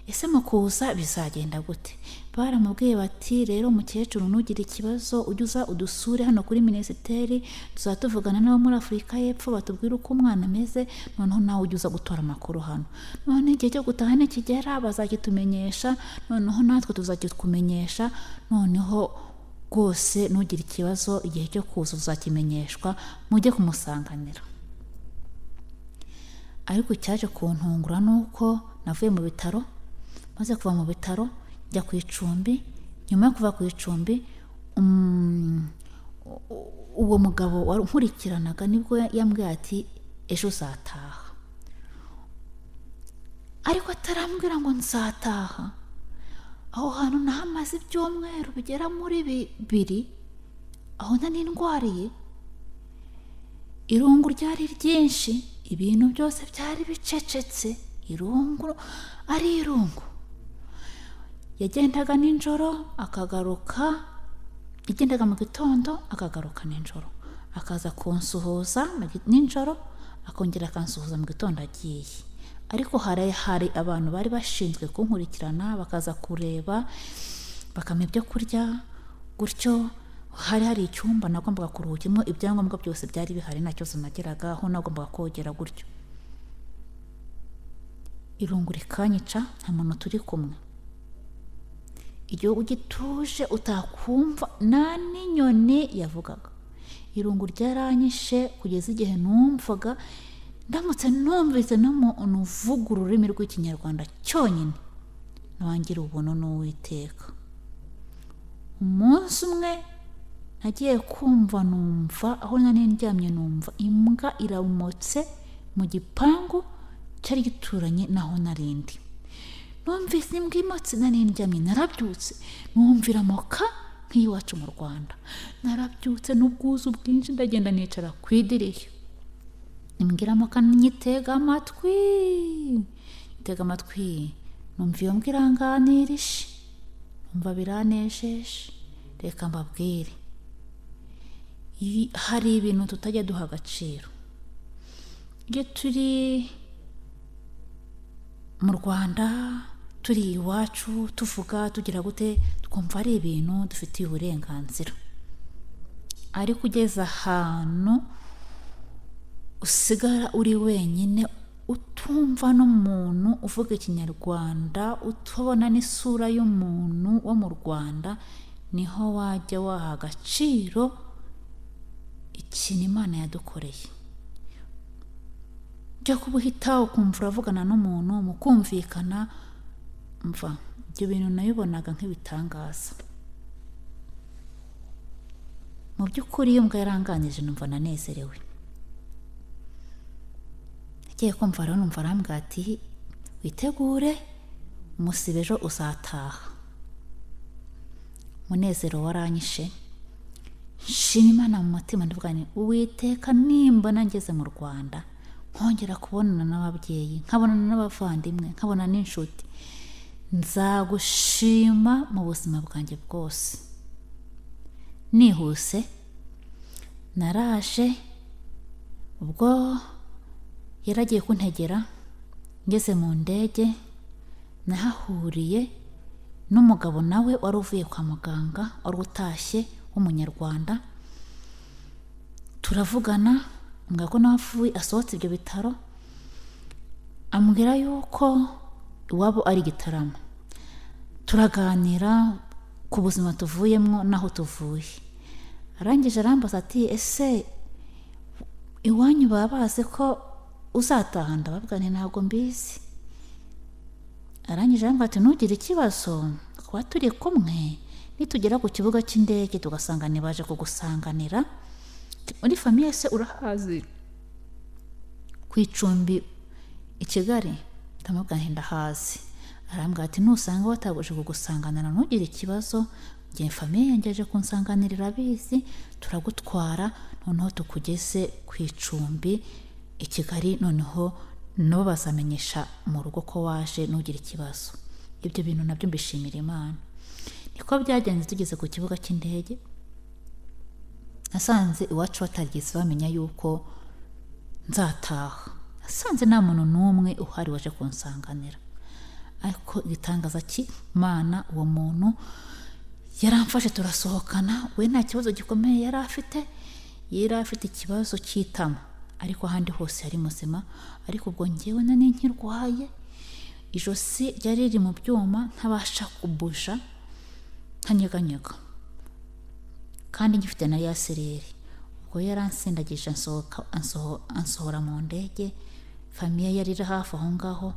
ese mu kuza bizagenda gute? Baramubwiye bati rero mukecuru nugira ikibazo ujya udusure hano kuri ministeri, tuzatuvugana n'abo muri Afurika y'Epfo batubwira uko umwana ameze, noneho nawe ujya gutora amakuru hano. None igihe cyo gutaha nikigera bazagitumenyesha, noneho natwe tuzagikumenyesha, noneho rwose nugira ikibazo igihe cyo kuza uzakimenyeshwa, mujye kumusanganira. Ariko cyaje kuntungura nuko navuye mu bitaro, maze kuva mu bitaro njya ku icumbi. Nyuma yo kuva ku icumbi, uwo mugabo wankurikiranaga nibwo yambwiye ati ejo uzataha. Ariko atarambwira ngo nzataha, aho hantu nahamaze ibyumweru bigera muri 2, aho nanindwariye. Irungu ryari ryinshi, ibintu byose byari bicecetse, irungu ari irungu. Yagendaga nijoro akagaruka, yagendaga mu gitondo akagaruka nijoro, akaza kunsuhuza nijoro, akongera akansuhuza mu gitondo agiye. Ariko hari abantu bari bashinzwe kunkurikirana, bakaza kureba, bakampa ibyo kurya gutyo. Hari icyumba nagombaga kuruhukimo, ibyangombwa byose byari bihari, nacyo zinageraga aho nagombaga kogera gutyo. Irungu rikanyica, nta muntu turi kumwe. Igihugu gituje utakumva nta n'inyoni yavugaga. Irungu ryaranyishe kugeza igihe numvaga ndamutse numvise n'umuntu uvuga ururimi rw'Ikinyarwanda cyonyine nwangira ubuntu n'Uwiteka. Umunsi umwe nagiye kumva, numva aho nari ndyamye, numva imbwa iramutse mu gipangu cyari gituranye naho narindi. numvise imbwa imotsi narindyamye, narabyutse numvira moka nk'iwacu mu Rwanda, narabyutse n'ubwuzu bwinshi ndagenda nicara ku idirishya, imbwira moka nyitega amatwi, numva iyo mbwa iranganirije, numva biranejeje. Reka mbabwire, hari ibintu tutajya duha agaciro. Iyo turi mu Rwanda, turi iwacu, tuvuga tugira gute, twumva ari ibintu dufitiye uburenganzira, ariko ugeze ahantu usigara uri wenyine, utumva n'umuntu uvuga ikinyarwanda, utabona n'isura y'umuntu wo mu Rwanda, niho wajya waha agaciro ikintu Imana yadukoreye. Jya kubuhita ukumva uravugana n'umuntu mukumvikana, mva ibyo bintu nabibonaga nk'ibitangaza. Mu by'ukuri iyo mbwa yaranganije numva nanezerewe. Ngiye kumva rero numva arambwira ati witegure umusibe ejo uzataha. Munezero waranyishe, nshima Imana mu mutima ndavuga nti Uwiteka, nimba nangeze mu Rwanda nkongera kubonana n'ababyeyi, nkabonana n'abavandimwe, nkabona n'inshuti, nzagushima mu buzima bwanjye bwose. Nihuse naraje, ubwo yaragiye kuntegera, ngeze mu ndege nahahuriye n'umugabo nawe wari uvuye kwa muganga, wari utashye w'umunyarwanda. Turavugana, mbwira ko nawe asohotse ibyo bitaro, ambwira yuko iwabo ari Gitarama. Turaganira ku buzima tuvuyemo naho tuvuye. Arangije arambaza ati ese iwanyu baba bazi ko uzataha? Ndababwira nti ntabwo mbizi. Arangije arambwira ati ntugire ikibazo, kuba turi kumwe, nitugera ku kibuga cy'indege tugasanga baje kugusanganira, muri famiye se urahazi ku icumbi i Kigali? Ndamubwira nti ndahazi. Arambwira ati nusanga bataguje kugusanganira ntugire ikibazo, ngiye famiye yanjye aje kunsanganirira abizi, turagutwara noneho tukugeze ku icumbi i Kigali, noneho nabo bazamenyesha mu rugo ko waje, ntugire ikibazo. Ibyo bintu nabyo mbishimira Imana. Niko byagenze. Tugeze ku kibuga cy'indege, nasanze iwacu batarigeze bamenya yuko nzataha. Nasanze nta muntu n'umwe uhari waje kunsanganira, ariko igitangaza cy'Imana, uwo muntu yaramfashe turasohokana. We nta kibazo gikomeye yari afite ikibazo cy'itama, ariko ahandi hose yari muzima. Ariko ubwo ngewe nani nkirwaye, ijosi ryari riri mu byuma, ntabasha kubusha, nkanyeganyega, kandi ngifite na ya sereri. Ubwo yaransindagije ansohora mu ndege, famiye yari iri hafi aho ngaho,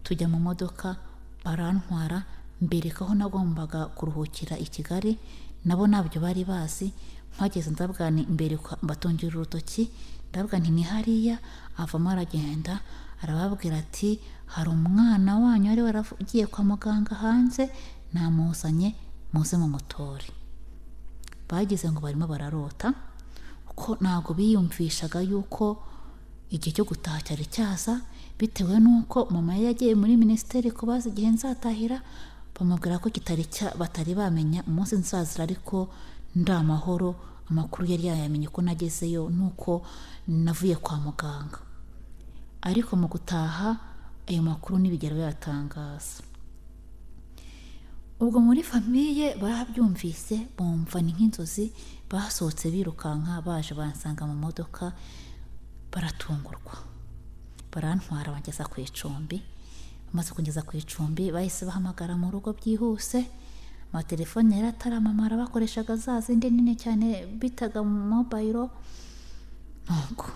tujya mu modoka, barantwara, mbereka aho nagombaga kuruhukira i Kigali. Nabo nabyo bari bazi. Mpageze ndabwira nti imbere mbatungira urutoki, ndabwira nti ni hariya. Avamo aragenda, arababwira ati hari umwana wanyu wari waragiye kwa muganga hanze, namuzanye, muze mu mutore. Bagize ngo barimo bararota, kuko ntabwo biyumvishaga yuko igihe cyo gutaha cyari cyaza, bitewe n'uko mama yagiye muri minisiteri kubaza igihe nzatahira. Bamubwira ko batari bamenya umunsi nzazira, ariko ndamahoro. Amakuru yari yayamenye ko nagezeyo nuko navuye kwa muganga, ariko mu gutaha ayo makuru ntibigera bayatangaza. Ubwo muri famiye barabyumvise, bumva ni nk'inzozi, basohotse birukanka, baje bansanga mu modoka, baratungurwa, barantwara bangeza ku icumbi. Bamaze kugeza ku icumbi, bahise bahamagara mu rugo byihuse. Amatelefone yari ataramamara, bakoreshaga za zindi nini cyane bitaga mobile. Nuko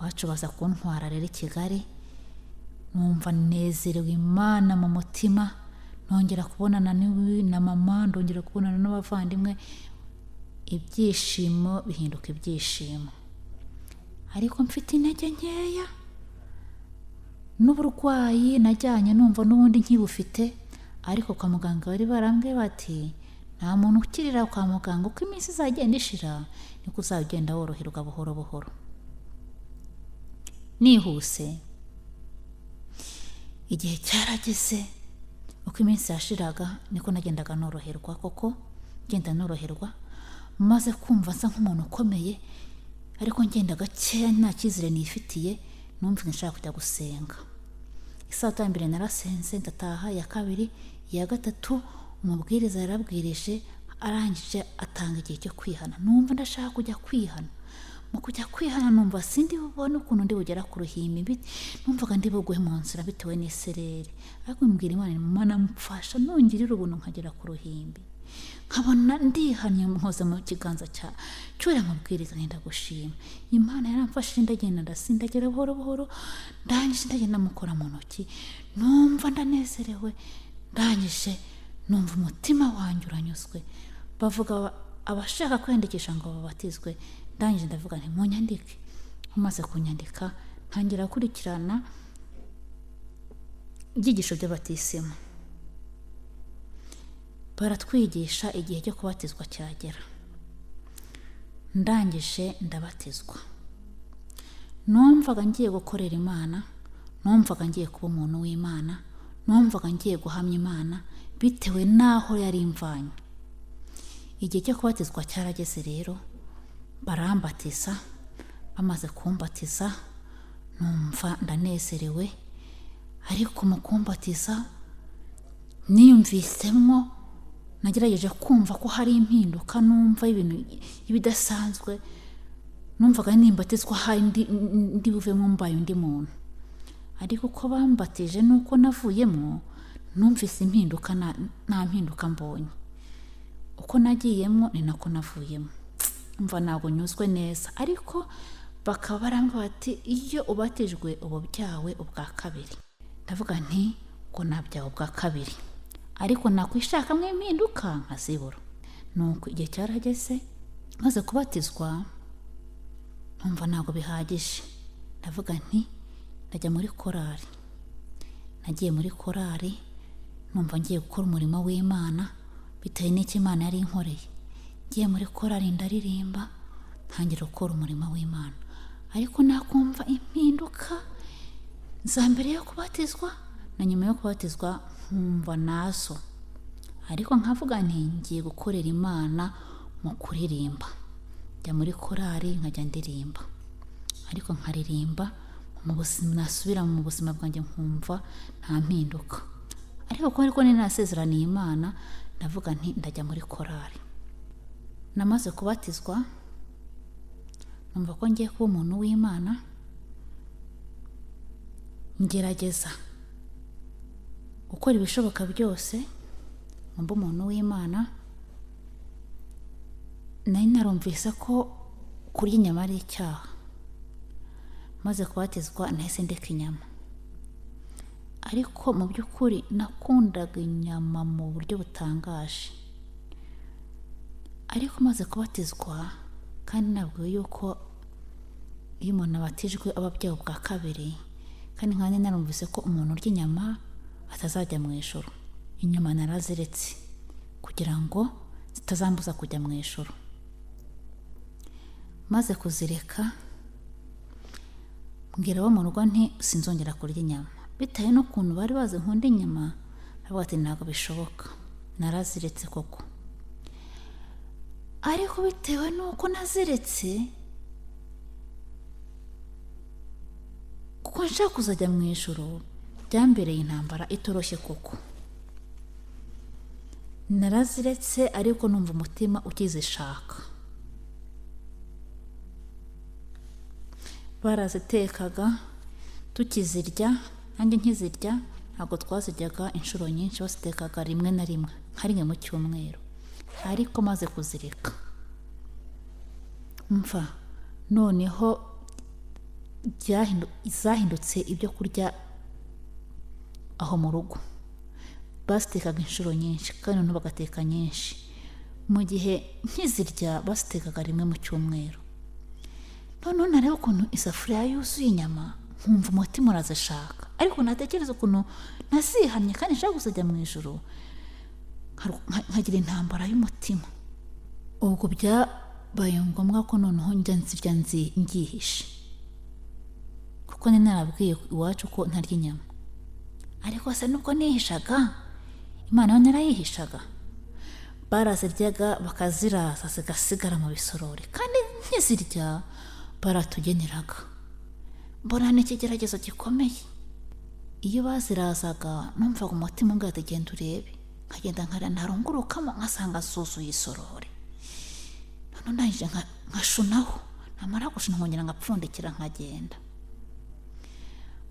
wacu baza kuntwara rero i Kigali, numva nezerewe Imana mu mutima. Nongera kubonana na mama, ndongera kubonana n'abavandimwe, ibyishimo bihinduka ibyishimo. Ariko mfite intege nkeya, n'uburwayi najyanye numva n'ubundi nkibufite, ariko kwa muganga bari barambwiye bati nta muntu ukirira kwa muganga, uko iminsi izagenda ishira niko uzagenda woroherwa buhoro buhoro. Nihuse igihe cyarageze, uko iminsi yashiraga niko nagendaga noroherwa, koko ngenda noroherwa, maze kumva nsa nk'umuntu ukomeye, ariko ngenda gakeya nta cyizere nifitiye, numva nshaka kujya gusenga. Isaha ya mbere narasenze ndataha, ya kabiri, ya gatatu umubwiriza yarabwirije, arangije atanga igihe cyo kwihana. Numva ndashaka kujya kwihana, mu kujya kwihana numva sindi bubone ukuntu ndi bugera ku ruhimbi, numvaga ndi bugwe mu nzira bitewe n'isereri, ariko mbwira Imana mfasha nongirira ubuntu nkagera ku ruhimbi, nkabona ndihanye mpoza mu kiganza cy'uriya mubwiriza, ndagushima. Imana yaramfashije, ndagenda ndasindagera buhoro buhoro, ndangije ndagenda mukora mu ntoki, numva ndanezerewe, ndangije numva umutima wanjye uranyuzwe. Bavuga abashaka kwiyandikisha ngo babatizwe, ndangije ndavuga nti munyandike. Umaze kunyandika ntangira gukurikirana ibyigisho by'abatisimu, baratwigisha igihe cyo kubatizwa cyagera. Ndangije ndabatizwa, numvaga ngiye gukorera Imana, numvaga ngiye kuba umuntu w'Imana, numvaga ngiye guhamya Imana bitewe n'aho yari imvanye. Igihe cyo kubatizwa cyarageze rero, barambatiza. Bamaze kumbatiza numva ndanezerewe, ariko mu kumbatiza niyumvisemo, nagerageje kumva ko hari impinduka, numva ibintu ibidasanzwe, numvaga nimbatizwa hari ndi buvemo mbaye undi muntu. Ariko uko bambatije nuko navuyemo, numvise impinduka, nta mpinduka mbonye. Uko nagiyemo ni nako navuyemo, umva ntabwo nyuzwe neza. Ariko bakaba barambwira bati iyo ubatijwe ububyawe ubwa kabiri. Ndavuga nti ko nabyawe ubwa kabiri, ariko nakwishakamo impinduka nkazibura. Nuko igihe cyarageze, maze kubatizwa numva ntabwo bihagije, ndavuga nti ndajya muri korari. Nagiye muri korari, numva ngiye gukora umurimo w'Imana bitewe n'icyo Imana yari inkoreye. Ngiye muri korari ndaririmba, ntangira gukora umurimo w'Imana, ariko nakumva impinduka za mbere yo kubatizwa na nyuma yo kubatizwa nkumva nazo. Ariko nkavuga nti ngiye gukorera Imana mu kuririmba. Njya muri korari nkajya ndirimba, ariko nkaririmba mu buzima, nasubira mu buzima bwanjye nkumva nta mpinduka. Ariko ko ariko ninasezeraniye Imana, ndavuga nti ndajya muri korari. Namaze kubatizwa numva ko ngiye kuba umuntu w'Imana, ngerageza gukora ibishoboka byose mba umuntu w'Imana. Nari narumvise ko kurya inyama ari icyaha. Maze kubatizwa nahise ndeka inyama, ariko mu by'ukuri nakundaga inyama mu buryo butangaje. Ariko maze kubatizwa, kandi nabwo yuko iyo umuntu abatijwe aba abyawe ubwa kabiri, kandi nkandi narumvise ko umuntu urya inyama atazajya mu ijuru. Inyama naraziretse kugira ngo zitazambuza kujya mu ijuru. Maze kuzireka, mbwira abo mu rugo nti sinzongera kurya inyama, bitewe n'ukuntu bari bazi nkunda inyama. Ndavuga ati ntabwo bishoboka, naraziretse koko. Ariko bitewe n'uko naziretse, kuko nshaka kuzajya mu ijuru, byambereye intambara itoroshye koko. Naraziretse, ariko numva umutima ukizishaka. Barazitekaga tukizirya, nanjye nkizirya, ntabwo twaziryaga inshuro nyinshi, bazitekaga rimwe na rimwe, nka rimwe mu cyumweru. Ariko maze kuzireka, mva noneho zahindutse ibyo kurya aho mu rugo. Bazitekaga inshuro nyinshi, kandi noneho bagateka nyinshi. Mu gihe nkizirya bazitekaga rimwe mu cyumweru. Noneho nareba ukuntu isafuriya yuzuye inyama, nkumva umutima urazishaka, ariko natekereza ukuntu nasihanye kandi nshaka gusajya mu ijuru, nkagira intambara y'umutima. Ubwo byabaye ngombwa ko noneho njya nzihishe, kuko ni narabwiye iwacu ko ntarya inyama. Ariko se nubwo nihishaga, Imana yo narayihishaga. Baraziryaga bakaziraza zigasigara mu bisorori, kandi nkizirya baratugeneraga. Mbona n'ikigeragezo gikomeye. Iyo bazirazaga numvaga umutima umbwira ati genda urebe, nkagenda ntarungurukamo nkasanga zuzuye isorori. None ndangije nkashunaho, namara gushuna nkongera ngapfundikira nkagenda.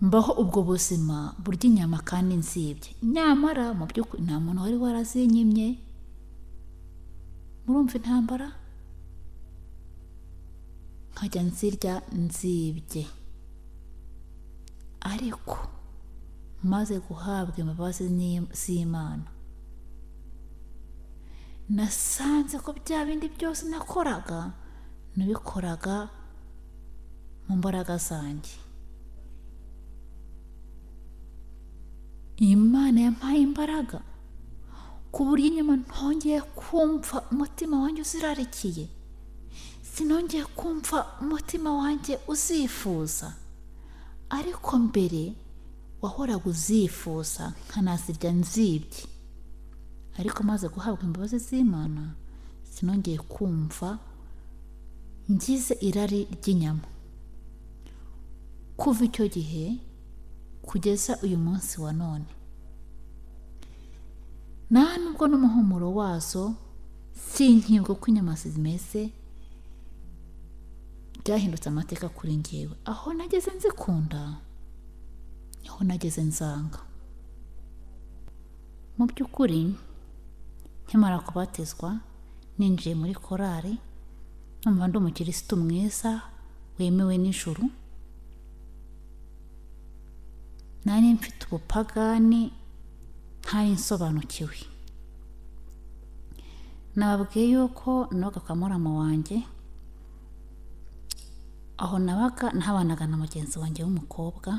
Mbaho ubwo buzima burya inyama kandi nzibye. Nyamara mu by'ukuri nta muntu wari warazinyimye. Murumva intambara? Nkajya nzirya nzibye. Ariko maze guhabwa imbabazi z'Imana, nasanze ko bya bindi byose nakoraga nabikoraga mu mbaraga zanjye. Imana yampaye imbaraga ku buryo inyuma ntongeye kumva umutima wanjye uzirarikiye, sinongeye kumva umutima wanjye uzifuza. Ariko mbere wahoraga uzifuza nkanazirya nzibye, ariko maze guhabwa imbabazi z'Imana sinongeye kumva ngize irari ry'inyama. Kuva icyo gihe kugeza uyu munsi wa none, nta nubwo n'umuhumuro wazo sinkibwo ko inyama zimeze, byahindutse amateka kuri njyewe. Aho nageze nzikunda, aho nageze nzanga. Mu by'ukuri nkimara kubatizwa ninjiye muri korari, numva ndi umukirisitu mwiza wemewe n'ijuru. Nari mfite ubupagani ntari nsobanukiwe. Nababwiye yuko nabaga kwa murama wanjye, aho nabaga ntabanaga na mugenzi wanjye w'umukobwa,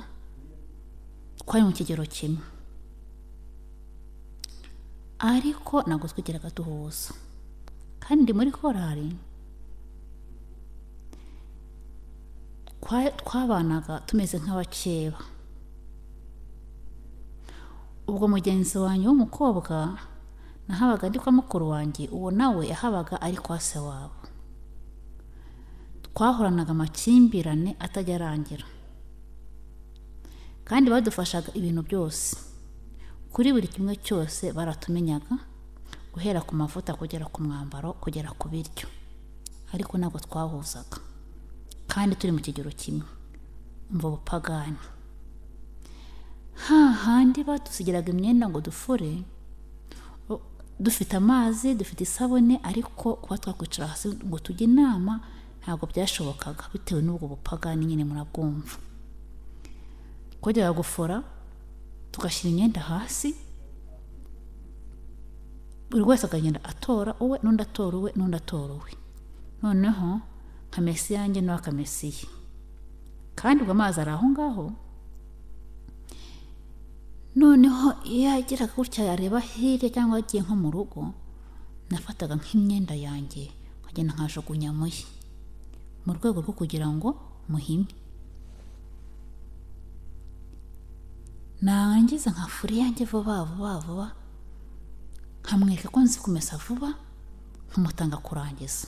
twari mu kigero kimwe, ariko ntabwo twigeraga duhuza. Kandi muri korari twabanaga tumeze nk'abakeba. Ubwo mugenzi wanjye w'umukobwa nahabaga ndi kwa mukuru wanjye, uwo nawe yahabaga ari kwa se wabo. Twahoranaga amakimbirane atajya arangira, kandi badufashaga ibintu byose. Kuri buri kimwe cyose baratumenyaga, guhera ku mavuta kugera ku mwambaro kugera ku biryo. Ariko ntabwo twahuzaga, kandi turi mu kigero kimwe. Umva ubupagani. Hahandi badusigiraga imyenda ngo dufure, dufite amazi, dufite isabune, ariko kuba twakwicara hasi ngo tujye inama ntabwo byashobokaga, bitewe n'ubwo bupagani nyine murabwumva. Twajyaga gufura tugashyira imyenda hasi, buri wese akagenda atora uwe, n'undi atora uwe, n'undi atora uwe. Noneho nkamesi yanjye nawe akamesi ye, kandi ubwo amazi ari aho ngaho. Noneho iyo yageraga gutya yareba hirya cyangwa agiye nko mu rugo, nafataga nk'imyenda yanjye nkagenda nkajugunya muye, mu rwego rwo kugira ngo muhime. Nangiza nkafura yanjye vuba vuba, nkamwereka ko nzi kumesa vuba, nkamutanga kurangiza.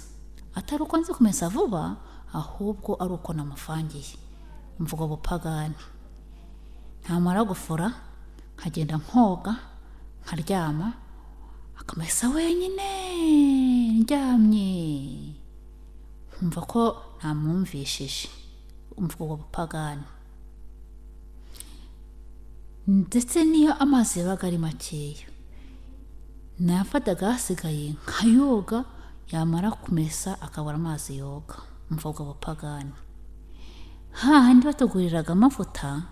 Atari uko nzi kumesa vuba, ahubwo ari uko namufangiye. Mvuga ubupagani. Ntamara gufura nkagenda nkoga, nkaryama, akamesa wenyine ndyamye, nkumva ko ntamwumvishije. Mvuga ubupagani. Ndetse niyo amazi yabaga ari makeya, nafataga hasigaye nkayoga, yamara kumesa akabura amazi yoga. Mvuga ubupagani. Hahandi batuguriraga amavuta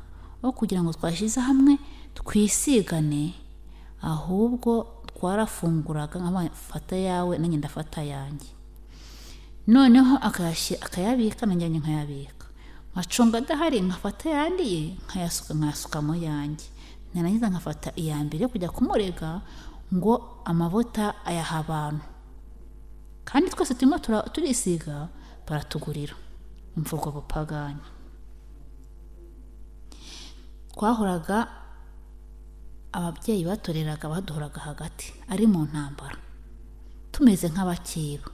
aho kugira ngo twashyize hamwe twisigane, ahubwo twarafunguraga nk'amafata yawe nanjye ndafata yanjye. Noneho akayabika nanjye nkayabika. nkacunga adahari nkafata yandiye nkayasukamo yanjye, narangiza nkafata iya mbere kujya kumurega ngo amavuta ayaha abantu, kandi twese turimo turisiga baratugurira. Imvugo bupagani. Twahoraga ababyeyi batoreraga baduhoraga hagati ari mu ntambara, tumeze nk'abakiba.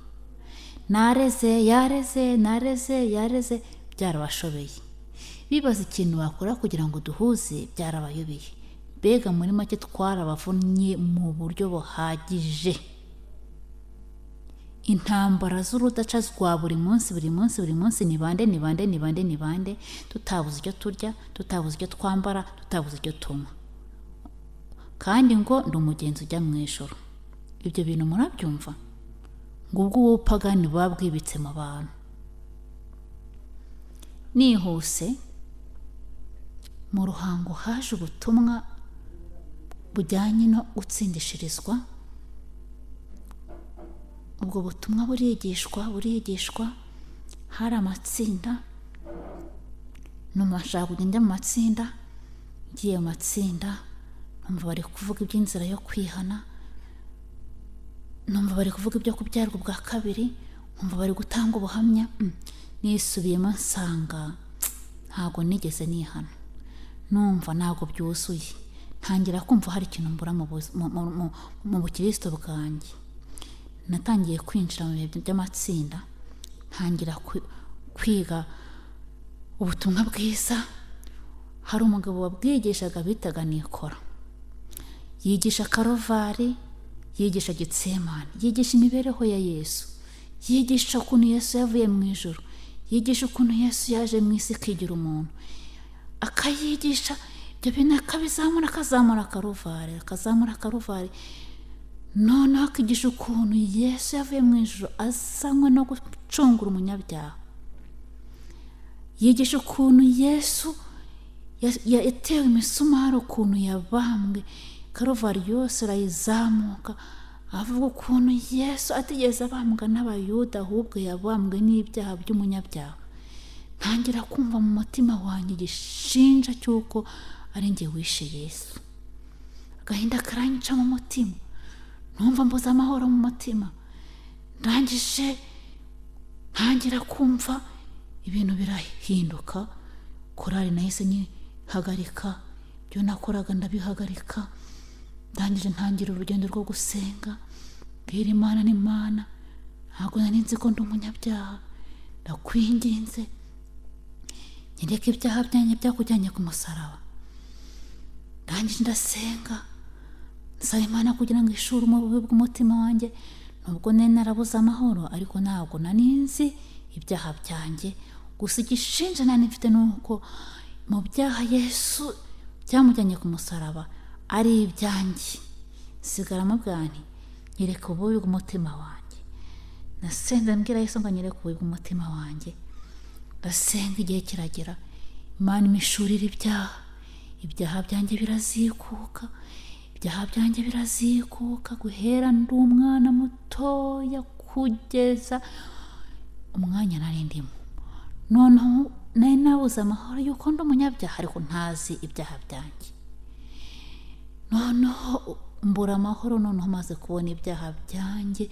Yareze byarabashobeye, bibaza ikintu bakora kugira ngo duhuze byarabayobeye. Mbega muri make twarabavunnye mu buryo buhagije. Intambara z'urudaca rwa buri munsi ni bande, tutabuze icyo turya, tutabuze icyo twambara, tutabuze icyo tunywa, kandi ngo ndi umugenzi ujya mu ijoro. Ibyo bintu murabyumva? Ngubwo ubupagani buba bwibitse mu bantu. Nihuse mu ruhango haje ubutumwa bujyanye no gutsindishirizwa. Ubwo butumwa burigishwa, hari amatsinda, numashaka kugenda mu matsinda, ngiye mu matsinda, numva bari kuvuga iby'inzira yo kwihana, numva bari kuvuga ibyo kubyarwa bwa kabiri, numva bari gutanga ubuhamya. Nisubiyemo nsanga ntago nigeze nihana, numva ntago byuzuye, ntangira kumva hari ikintu mbura mu bukristo bwanjye. Natangiye kwinjira mu bihe by'amatsinda, ntangira kwiga ubutumwa bwiza. Hari umugabo wabwigishaga bitaga Nikora, yigisha Karovari, yigisha Getsemani, yigisha imibereho ya Yesu, yigisha ukuntu Yesu yavuye mu ijuru, yigisha ukuntu Yesu yaje mu isi kwigira umuntu, akayigisha ibyo bintu akazamura Karovari, noneho akigisha ukuntu Yesu yavuye mu ijuru azanywe no gucungura umunyabyaha, yigisha ukuntu Yesu yatewe imisumari, ukuntu yabambwe, Karovari yose arayizamuka, avuga ukuntu Yesu atigeze abambwa n'abayuda, ahubwo yabambwe n'ibyaha by'umunyabyaha. Ntangira kumva mu mutima wanjye igishinja cy'uko ari njye wishe Yesu. Agahinda karanyica mu mutima, numva mbuze amahoro mu mutima. Ndangije ntangira kumva ibintu birahinduka, korari nahise nyihagarika, ibyo nakoraga ndabihagarika. Ndangije ntangira urugendo rwo gusenga, mbwira Imana n'Imana, ntabwo nari nzi ko ndi umunyabyaha, ndakwinginze nyereka ibyaha byanjye byakujyanye ku musaraba. Ndangije ndasenga, nsaba Imana kugira ngo ishure umububi bw'umutima wanjye. Nubwo nari narabuze amahoro, ariko ntabwo nari nzi ibyaha byanjye. Gusa igishinja nari mfite nuko mu byaha Yesu byamujyanye ku musaraba ari ibyanjye. Sigaramo bwani, nyereka ububi bw'umutima wanjye. Nasenze mbwira Yesu ngo nyereka ububi bw'umutima wanjye. Ndasenga, igihe kiragera, Imana imishurira ibyaha byanjye birazikuka, guhera ndi umwana mutoya kugeza umwanya nari ndimo. Noneho nari nabuze amahoro yuko ndi umunyabyaha, ariko ntazi ibyaha byanjye. Noneho mbura amahoro, noneho maze kubona ibyaha byanjye,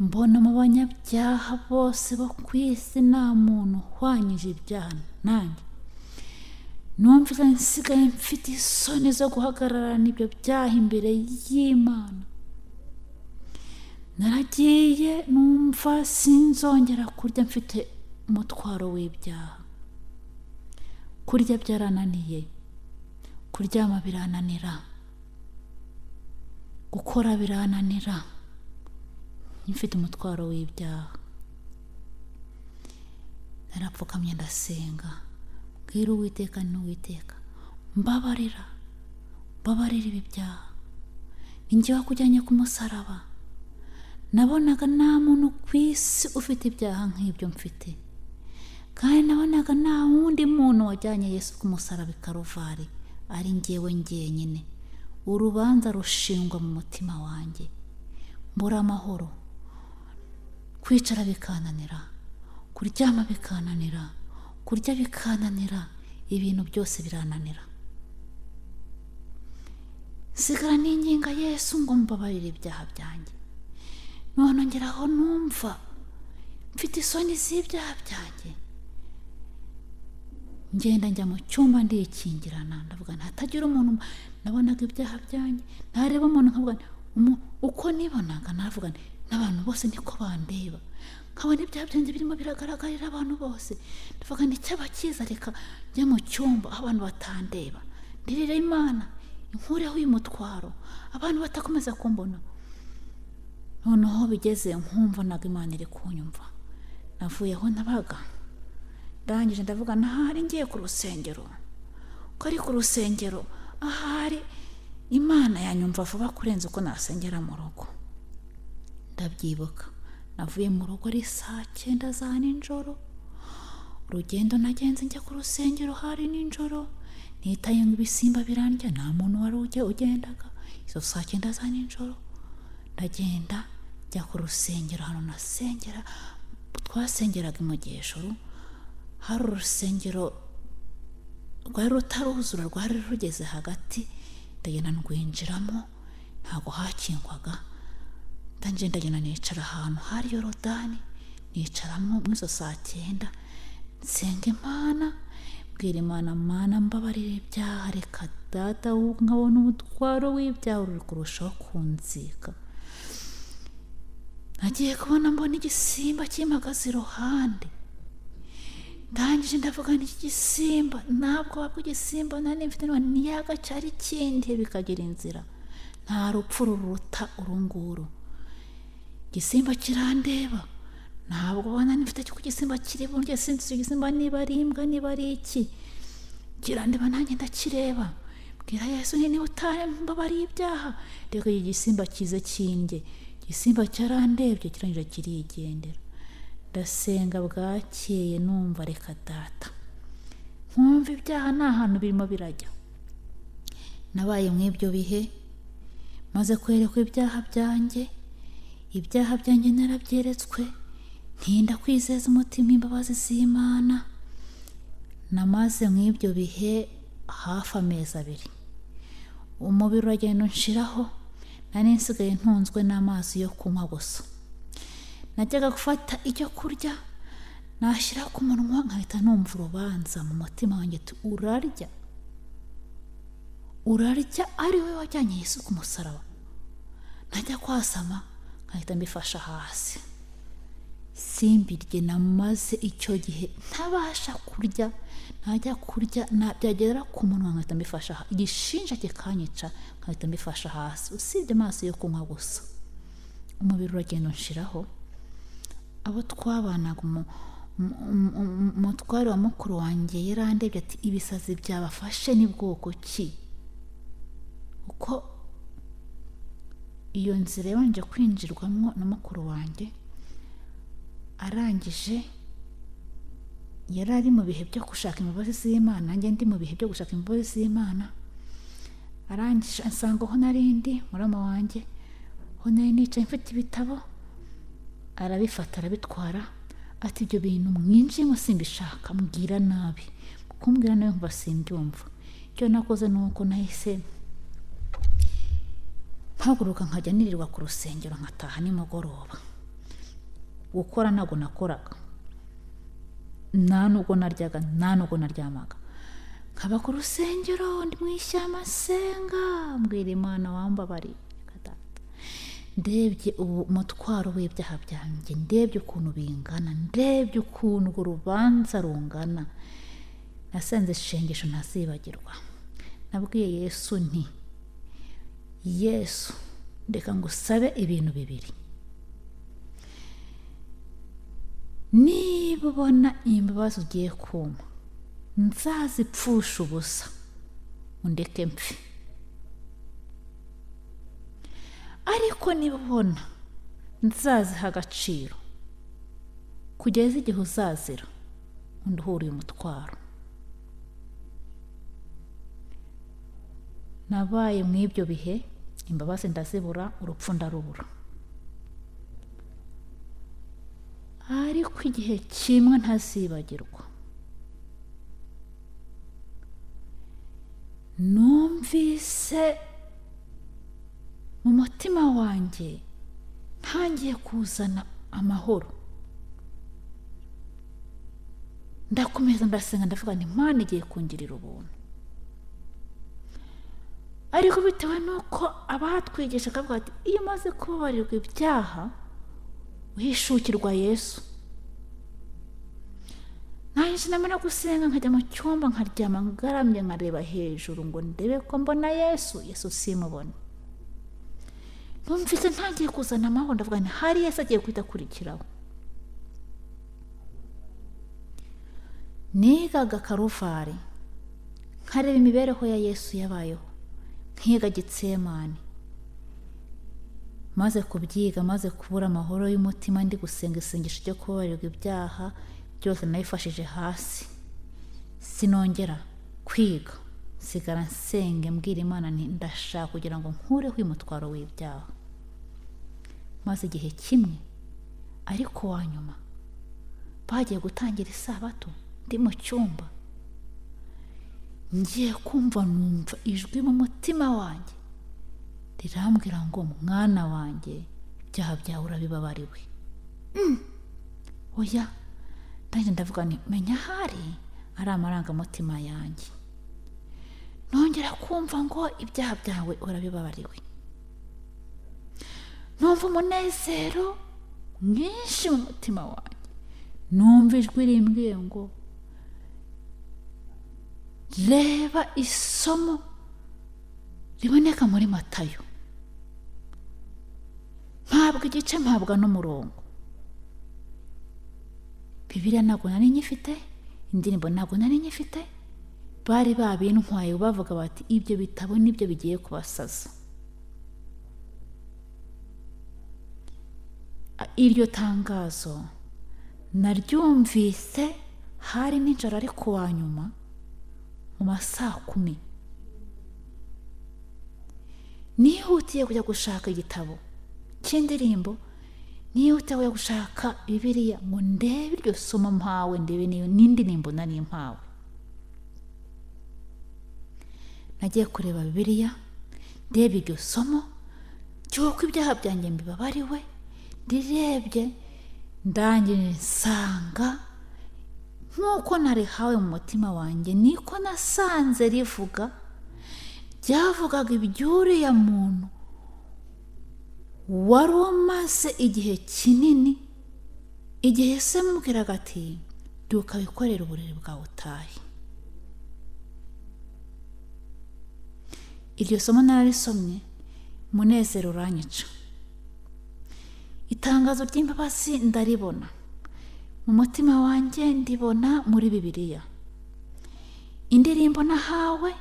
mbona mu banyabyaha bose bo ku isi nta muntu uhwanyije ibyaha nanjye. Numva nsigaye mfite isoni zo guhagarara n'ibyo byaha imbere y'Imana. Naragiye numva sinzongera kurya mfite umutwaro w'ibyaha. Kurya byarananiye, kuryama birananira, gukora birananira, mfite umutwaro w'ibyaha. Narapfukamye ndasenga, mbwira Uwiteka n'Uwiteka, mbabarira ibi byaha, ni njye wakujyanye ku musaraba. Nabonaga nta muntu ku isi ufite ibyaha nk'ibyo mfite, kandi nabonaga nta wundi muntu wajyanye Yesu ku musaraba i Karovari, ari njyewe njyenyine. Urubanza rushingwa mu mutima wanjye, mbura amahoro, kwicara bikananira, kuryama bikananira, kurya bikananira, ibintu byose birananira. Sigara n'inginga Yesu ngo mbabarire ibyaha byanjye. None ngeraho numva mfite isoni z'ibyaha byanjye, ngenda njya mu cyumba ndikingirana, ndavuga hatagira umuntu, nabonaga ibyaha byanjye, nareba umuntu nkavuga uko nibonaga, navuga n'abantu bose niko bandeba, nkabona ibyaha byanjye birimo biragaragarira abantu bose, ndavuga n'icyaba cyiza, reka njye mu cyumba aho abantu batandeba, ndirire Imana inkureho uyu mutwaro, abantu batakomeza kumbona. Noneho bigeze nkumva naga Imana iri kunyumva, navuyeho nabaga, ndangije ndavuga ntahari ngiye ku rusengero, ko ari ku rusengero ahari Imana yanyumva vuba kurenza uko nasengera mu rugo. Ndabyibuka navuye mu rugo ari 9:00 za nijoro, urugendo nagenze njya ku rusengero hari nijoro, nitaye nk'ibisimba birandya, nta muntu wari ugendaga izo 9:00 za nijoro. Ndagenda njya ku rusengero, hano nasengera, twasengeraga mu Gishuru, hari urusengero rwari rutaruzura, rwari rugeze hagati, ndagenda ndwinjiramo, ntago hakingwaga. Ndagenda nicara ahantu hari Yorodani, nicaramo muri izo 9:00, nsenga Imana, mbwira Imana, Mana mbabarire ibyaha, reka data nkabona umutwaro w'ibyaha uri kurushaho kunzika. Nagiye kubona mbona igisimba kimagaze iruhande, ndangije ndavuga n'iki gisimba, ntabwo wabwo igisimba nani mfite niyaga cyari kindi bikagira inzira, nta rupfu ruruta urunguru. Igisimba kirandeba, ntabwo ubona nifite ku gisimba kiri burya, sinzi igisimba niba ari imbwa niba ari iki, kirandeba nanjye ndakireba, mbwira Yesu niba utambabariye ibyaha, reka iki gisimba kize kindye. Igisimba cyarandebye kirangije kirigendera. Ndasenga bwakeye numva reka data nkumva ibyaha nta hantu birimo birajya. Nabaye mw'ibyo bihe, maze kwerekwa ibyaha byanjye narabyeretswe, ntinda kwizeza umutima imbabazi z'Imana. Namaze mw'ibyo bihe hafi amezi 2, umubiri uragenda unshiraho, nari nsigaye ntunzwe n'amazi yo kunywa gusa. Najyaga gufata icyo kurya, nashyira ku munwa, nkahita numva urubanza mu mutima wanjye, urarya ari we wajyanye Yesu ku musaraba. Najya kwasama, nkahita mbifasha hasi, simbirye. Namaze icyo gihe ntabasha kurya, najya kurya byagera ku munwa nkahita mbifasha, igishinja kikanyica nkahita mbifasha hasi, usibye amaso yo kunywa gusa. Umubiri uragenda unshiraho. Abo twabanaga, umutware wa mukuru wanjye yarandebye ati ibisazi byabafashe ni bwoko ki, uko iyo nzira yabanje kwinjirwamo na mukuru wanjye. Arangije yari ari mu bihe byo gushaka imbabazi z'Imana, nanjye ndi mu bihe byo gushaka imbabazi z'Imana. Arangije ansanga aho narindi murama wanjye, aho nari nicaye mfite ibitabo, arabifata arabitwara, ati ibyo bintu mwinjiyemo simbishaka, mbwira nabi. Kumbwira nawe mva simbyumva. Icyo nakoze nuko nahise mpaguruka nkajya nirirwa ku rusengero, nkataha nimugoroba. Gukora ntabwo nakoraga, nta nubwo naryaga, nta nubwo naryamaga. Nkaba ku rusengero ndi mu ishyamba senga, mbwira Imana wambabariye. Ndebye umutwaro w'ibyaha byanjye, ndebye ukuntu bingana, ndebye ukuntu urubanza rungana. Nasenze ishengesho ntazibagirwa. Nabwiye Yesu nti, Yesu ndeka ngusabe ibintu 2. Niba ubona imbabazi ugiye kumpa, nzazipfusha ubusa, undeke mpfe. Ariko niba ubona nzaziha agaciro, kugeza igihe uzazira, unduhuriye umutwaro. Nabaye mw'ibyo bihe, imbabazi ndazibura, urupfu ndarubura. Ariko igihe kimwe ntazibagirwa, numvise mu mutima wanjye ntangiye kuzana amahoro. Ndakomeza ndasenga ndavuga nti Imana igiye kungirira ubuntu. Ariko bitewe nuko abatwigisha akavuga ati iyo umaze kubabarirwa ibyaha uhishukirwa Yesu. Nahise namara gusenga nkajya mu cyumba nkaryama ngaramye nkareba hejuru ngo ndebe ko mbona Yesu. Yesu simubona. Numvise ntangiye kuzana amahoro ndavuga nti hari Yesu agiye kwita kurikiraho. Nigaga Karuvali nkareba imibereho ya Yesu yabayeho, nkiga Getsemani. Maze kubyiga, maze kubura amahoro y'umutima ndi gusenga isengesho ryo kubabarirwa ibyaha, byose nabifashije hasi. Sinongera kwiga, sigara nsenge mbwira Imana nti ndashaka kugira ngo nkureho umutwaro w'ibyaha. Maze igihe kimwe ariko wa nyuma bagiye gutangira isabato, ndi mu cyumba ngiye kumva numva ijwi mu mutima wanjye rirambwira ngo mwana wanjye ibyaha byawe urabibabariwe. Oya, nanjye ndavuga nti menya hari ari amarangamutima yanjye. Nongera kumva ngo ibyaha byawe urabibabariwe. Numva umunezero mwinshi mu mutima wanjye. Numva ijwi rimbwiye ngo reba isomo riboneka muri Matayo, mpabwa igice mpabwa n'umurongo. Bibiliya ntabwo nari nyifite, indirimbo ntabwo nari nyifite. Bari babintwaye bavuga bati ibyo bitabo nibyo bigiye kubasaza. Iryo tangazo naryumvise hari nijoro ariko wa nyuma mu masaa 10. Nihutiye kujya gushaka igitabo cy'indirimbo, nihutiye kujya gushaka Bibiliya ngo ndebe iryo somo mpawe, ndebe niyo n'indirimbo nari mpawe. Nagiye kureba Bibiliya, ndebe iryo somo cy'uko ibyaha byanjye mbibabariwe. Ndirebye ndangije nsanga nk'uko narihawe mu mutima wanjye niko nasanze rivuga. Ryavugaga iby'uriya muntu wari umaze igihe kinini, igihe se mubwiraga ati byuka wikorera uburiri bwawe utahe. Iryo somo nararisomye, umunezero uranyica. Itangazo ry'imbabazi ndaribona mu mutima wanjye, ndibona muri Bibiliya. Indirimbo nahawe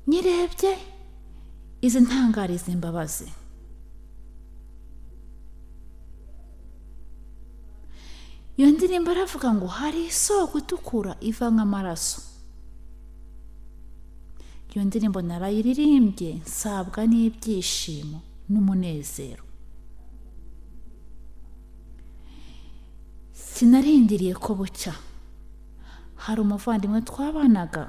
nyirebye izi ntangariza imbabazi. Iyo ndirimbo iravuga ngo hari isoko itukura iva nk'amaraso. Iyo ndirimbo narayiririmbye nsabwa n'ibyishimo n'umunezero. Sinarindiriye ko bucya. Hari umuvandimwe twabanaga,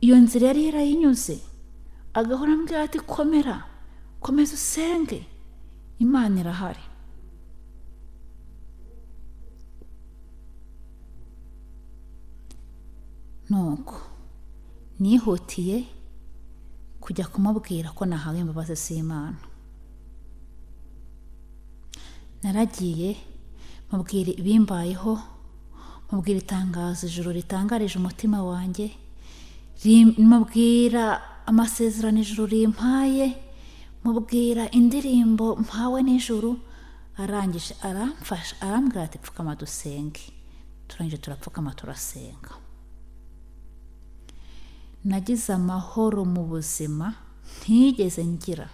iyo nzira yari yarayinyuze, agahora ambwira ati komera, komeza usenge, Imana irahari. Nuko nihutiye kujya kumubwira ko nahawe imbabazi z'Imana. Naragiye mubwira ibimbayeho, mubwira itangazo ijuru ritangarije umutima wanjye, mubwira amasezerano ijuru rimpaye, mubwira indirimbo mpawe n'ijuru. Arangije aramfasha arambwira ati pfukama dusenge. Turangije turapfukama turasenga. Nagize amahoro mu buzima ntigeze ngira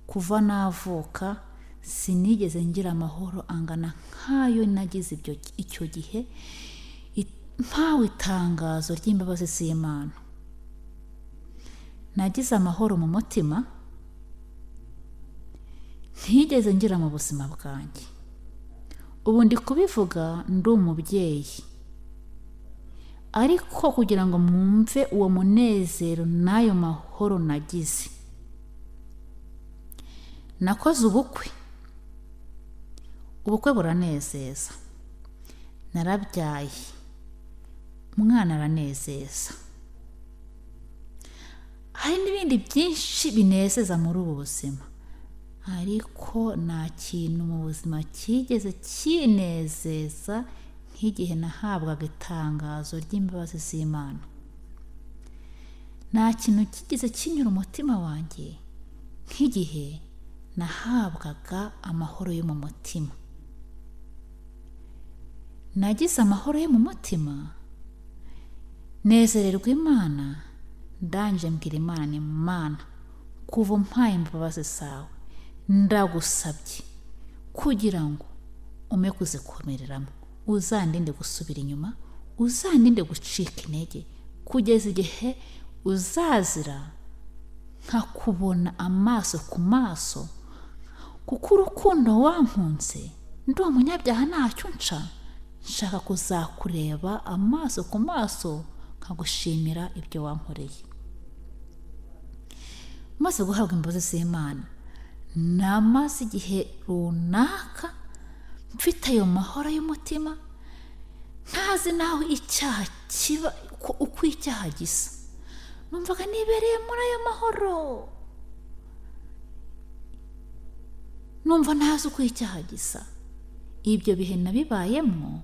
kuva navuka. Sinigeze ngira amahoro angana nk'ayo nagize icyo gihe mpawe itangazo ry'imbabazi z'Imana. Nagize amahoro mu mutima ntigeze ngira mu buzima bwanjye. Ubu ndi kubivuga ndi umubyeyi, ariko kugira ngo mwumve uwo munezero n'ayo mahoro nagize. Nakoze ubukwe buranezeza, narabyaye, umwana aranezeza. Hari n'ibindi byinshi binezeza muri ubu buzima, ariko nta kintu mu buzima kigeze kinezeza nk'igihe nahabwaga itangazo ry'imbabazi z'Imana. Nta kintu kigeze kinyura umutima wanjye nk'igihe nahabwaga amahoro yo mu mutima. Nagize amahoro yo mu mutima, nezererwa Imana, ndanje mbwira Imana nti Mana, kuva umpaye imbabazi zawe ndagusabye kugira ngo ume kuzikomereramo, uzandinde gusubira inyuma, uzandinde gucika intege, kugeza igihe uzazira nkakubona amaso ku maso, kuko urukundo wankunze ndi umunyabyaha ntacyo nshaka kuzakureba amaso ku maso nkagushimira ibyo wankoreye. Maze guhabwa imbabazi z'Imana, namaze igihe runaka mfite ayo mahoro y'umutima, ntazi naho icyaha kiba, uko icyaha gisa. Numvaga nibereye muri ayo mahoro, numva ntazi uko icyaha gisa. Ibyo bihe nabibayemo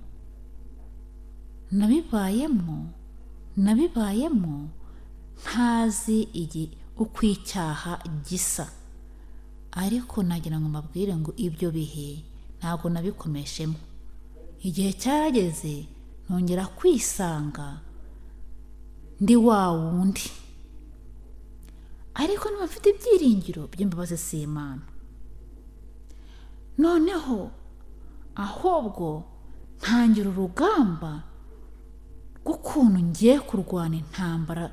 ntazi uko icyaha gisa, ariko nagira ngo mbabwire ngo ibyo bihe ntabwo nabikomeshemo. Igihe cyarageze nongera kwisanga ndi wa wundi, ariko niba mfite ibyiringiro by'imbabazi z'Imana. Noneho ahubwo ntangira urugamba rw'ukuntu ngiye kurwana intambara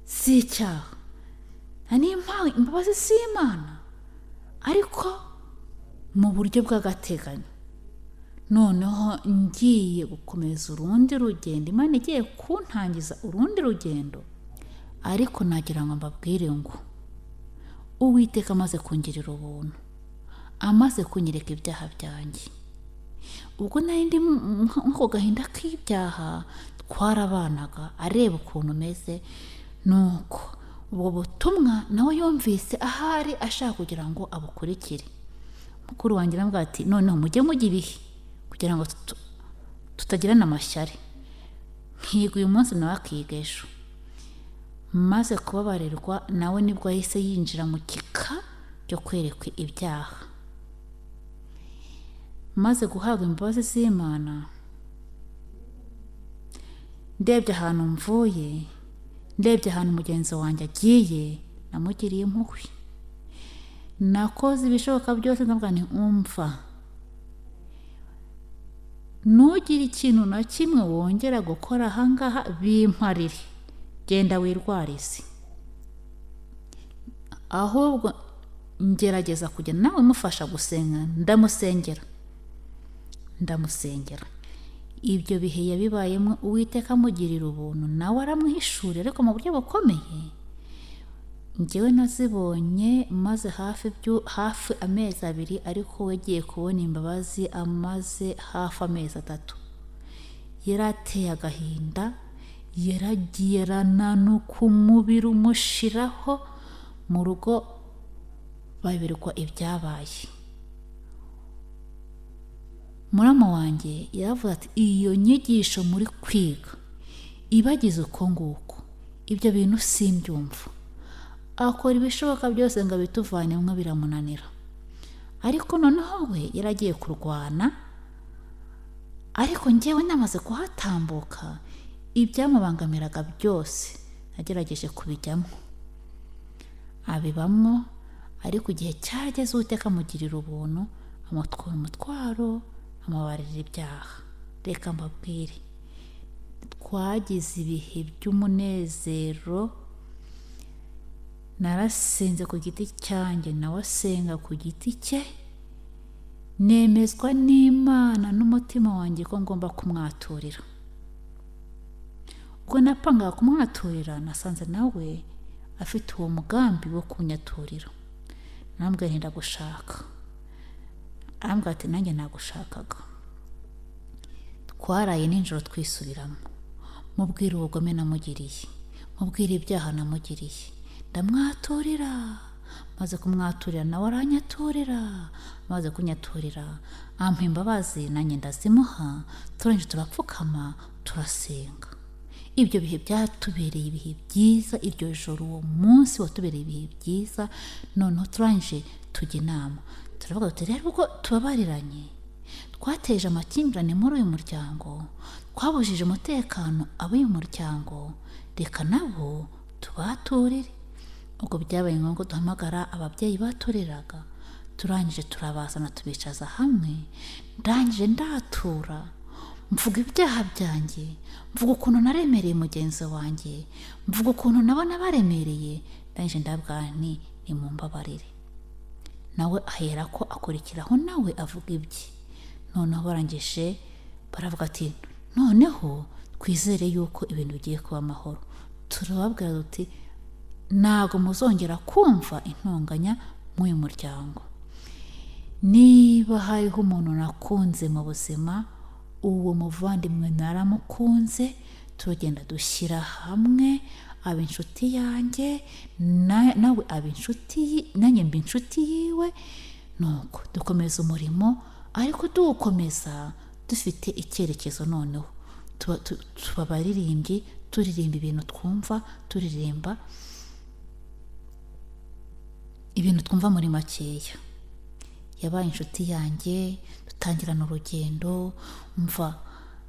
z'icyaha. Nimpawe imbabazi z'Imana, ariko mu buryo bw'agateganyo. Noneho ngiye gukomeza urundi rugendo, Imana igiye kuntangiza urundi rugendo. Ariko nagira ngo mbabwire ngo Uwiteka amaze kungirira ubuntu, amaze kunyereka ibyaha byanjye, ubwo nari ndi nk'ako gahinda k'ibyaha twarabanaga, areba ukuntu meze, nuko ubwo butumwa nawe yumvise ahari ashaka kugira ngo abukurikire. Mukuru wanjye arambwira ati noneho mujye mujya ibihe kugira ngo tutagirana amashyari. Nkiga uyu munsi nawe akiga ejo. Maze kubabarirwa, nawe nibwo yahise yinjira mu kika cyo kwerekwa ibyaha. Maze guhabwa imbabazi z'Imana, ndebye ahantu mvuye, ndebye ahantu mugenzi wanjye agiye, namugiriye impuhwe. Nakoze ibishoboka byose ndavuga nti umva, ntugire ikintu na kimwe wongera gukora ahangaha, bimparire, genda wirwarize. Ahubwo ngerageza kujya nawe mufasha gusenga, ndamusengera. Ibyo bihe yabibayemo Uwiteka amugirira ubuntu, nawe aramuhishurira, ariko mu buryo bukomeye. Njyewe nazibonye maze hafi amezi 2, ariko we agiye kubona imbabazi amaze hafi amezi 3. Yarateye agahinda, yaragirana nuko umubiri umushiraho. Mu rugo babirwa ibyabaye. Murama wanjye yaravuze ati iyo nyigisho muri kwiga ibagize uko nguko, ibyo bintu simbyumva. Akora ibishoboka byose ngo bituvanemo, biramunanira. Ariko noneho we yaragiye kurwana, ariko njyewe namaze kuhatambuka, ibyamubangamiraga byose nagerageje kubijyamo, abibamo. Ariko igihe cyageze Uwiteka amugirira ubuntu, amutwara umutwaro, amabarira ibyaha. Reka mbabwire, twagize ibihe by'umunezero. Narasenze ku giti cyanjye, nawe asenga ku giti cye. Nemezwa n'Imana n'umutima wanjye ko ngomba kumwaturira. ubwo napangaga kumwaturira nasanze nawe afite uwo mugambi wo kunyaturira. Nambwiye ndagushaka, arambwira ati nanjye nagushakaga. Twaraye nijoro twisubiramo, mubwira ubugome namugiriye, mubwira ibyaha namugiriye, ndamwaturira. Maze kumwaturira nawe aranyaturira, maze kunyaturira ampa imbabazi nanjye ndazimuha, turangije turapfukama turasenga. Ibyo bihe byatubereye ibihe byiza, iryo joro uwo munsi watubereye ibihe byiza. Noneho turangije tujya inama, turavuga tuti rero ubwo tubabariranye, twateje amakimbirane muri uyu muryango, twabujije umutekano ab'uyu muryango, reka nabo tubaturire. Ubwo byabaye ngombwa duhamagara ababyeyi batureraga, turangije turabazana tubicaza hamwe. Ndangije ndatura, mvuga ibyaha byanjye, mvuga ukuntu naremereye mugenzi wanjye, mvuga ukuntu nabona baremereye. Ndangije ndabwira nti nimumbabarire. Nawe ahera ko akurikiraho nawe avuga ibye. Noneho barangije baravuga ati noneho twizere yuko ibintu bigiye kuba amahoro. Turababwira duti ntago muzongera kumva intonganya mw'uyu muryango. Niba hariho umuntu nakunze mu buzima, uwo muvandimwe naramukunze, turagenda dushyira hamwe, aba inshuti yanjye, nawe aba inshuti, nanjye mba inshuti yiwe. Nuko dukomeza umurimo, ariko tuwukomeza dufite icyerekezo. Noneho tuba abaririmbyi, turirimba ibintu twumva, turirimba ibintu twumva muri makeya. Yabaye inshuti yanjye, dutangirana urugendo. Mva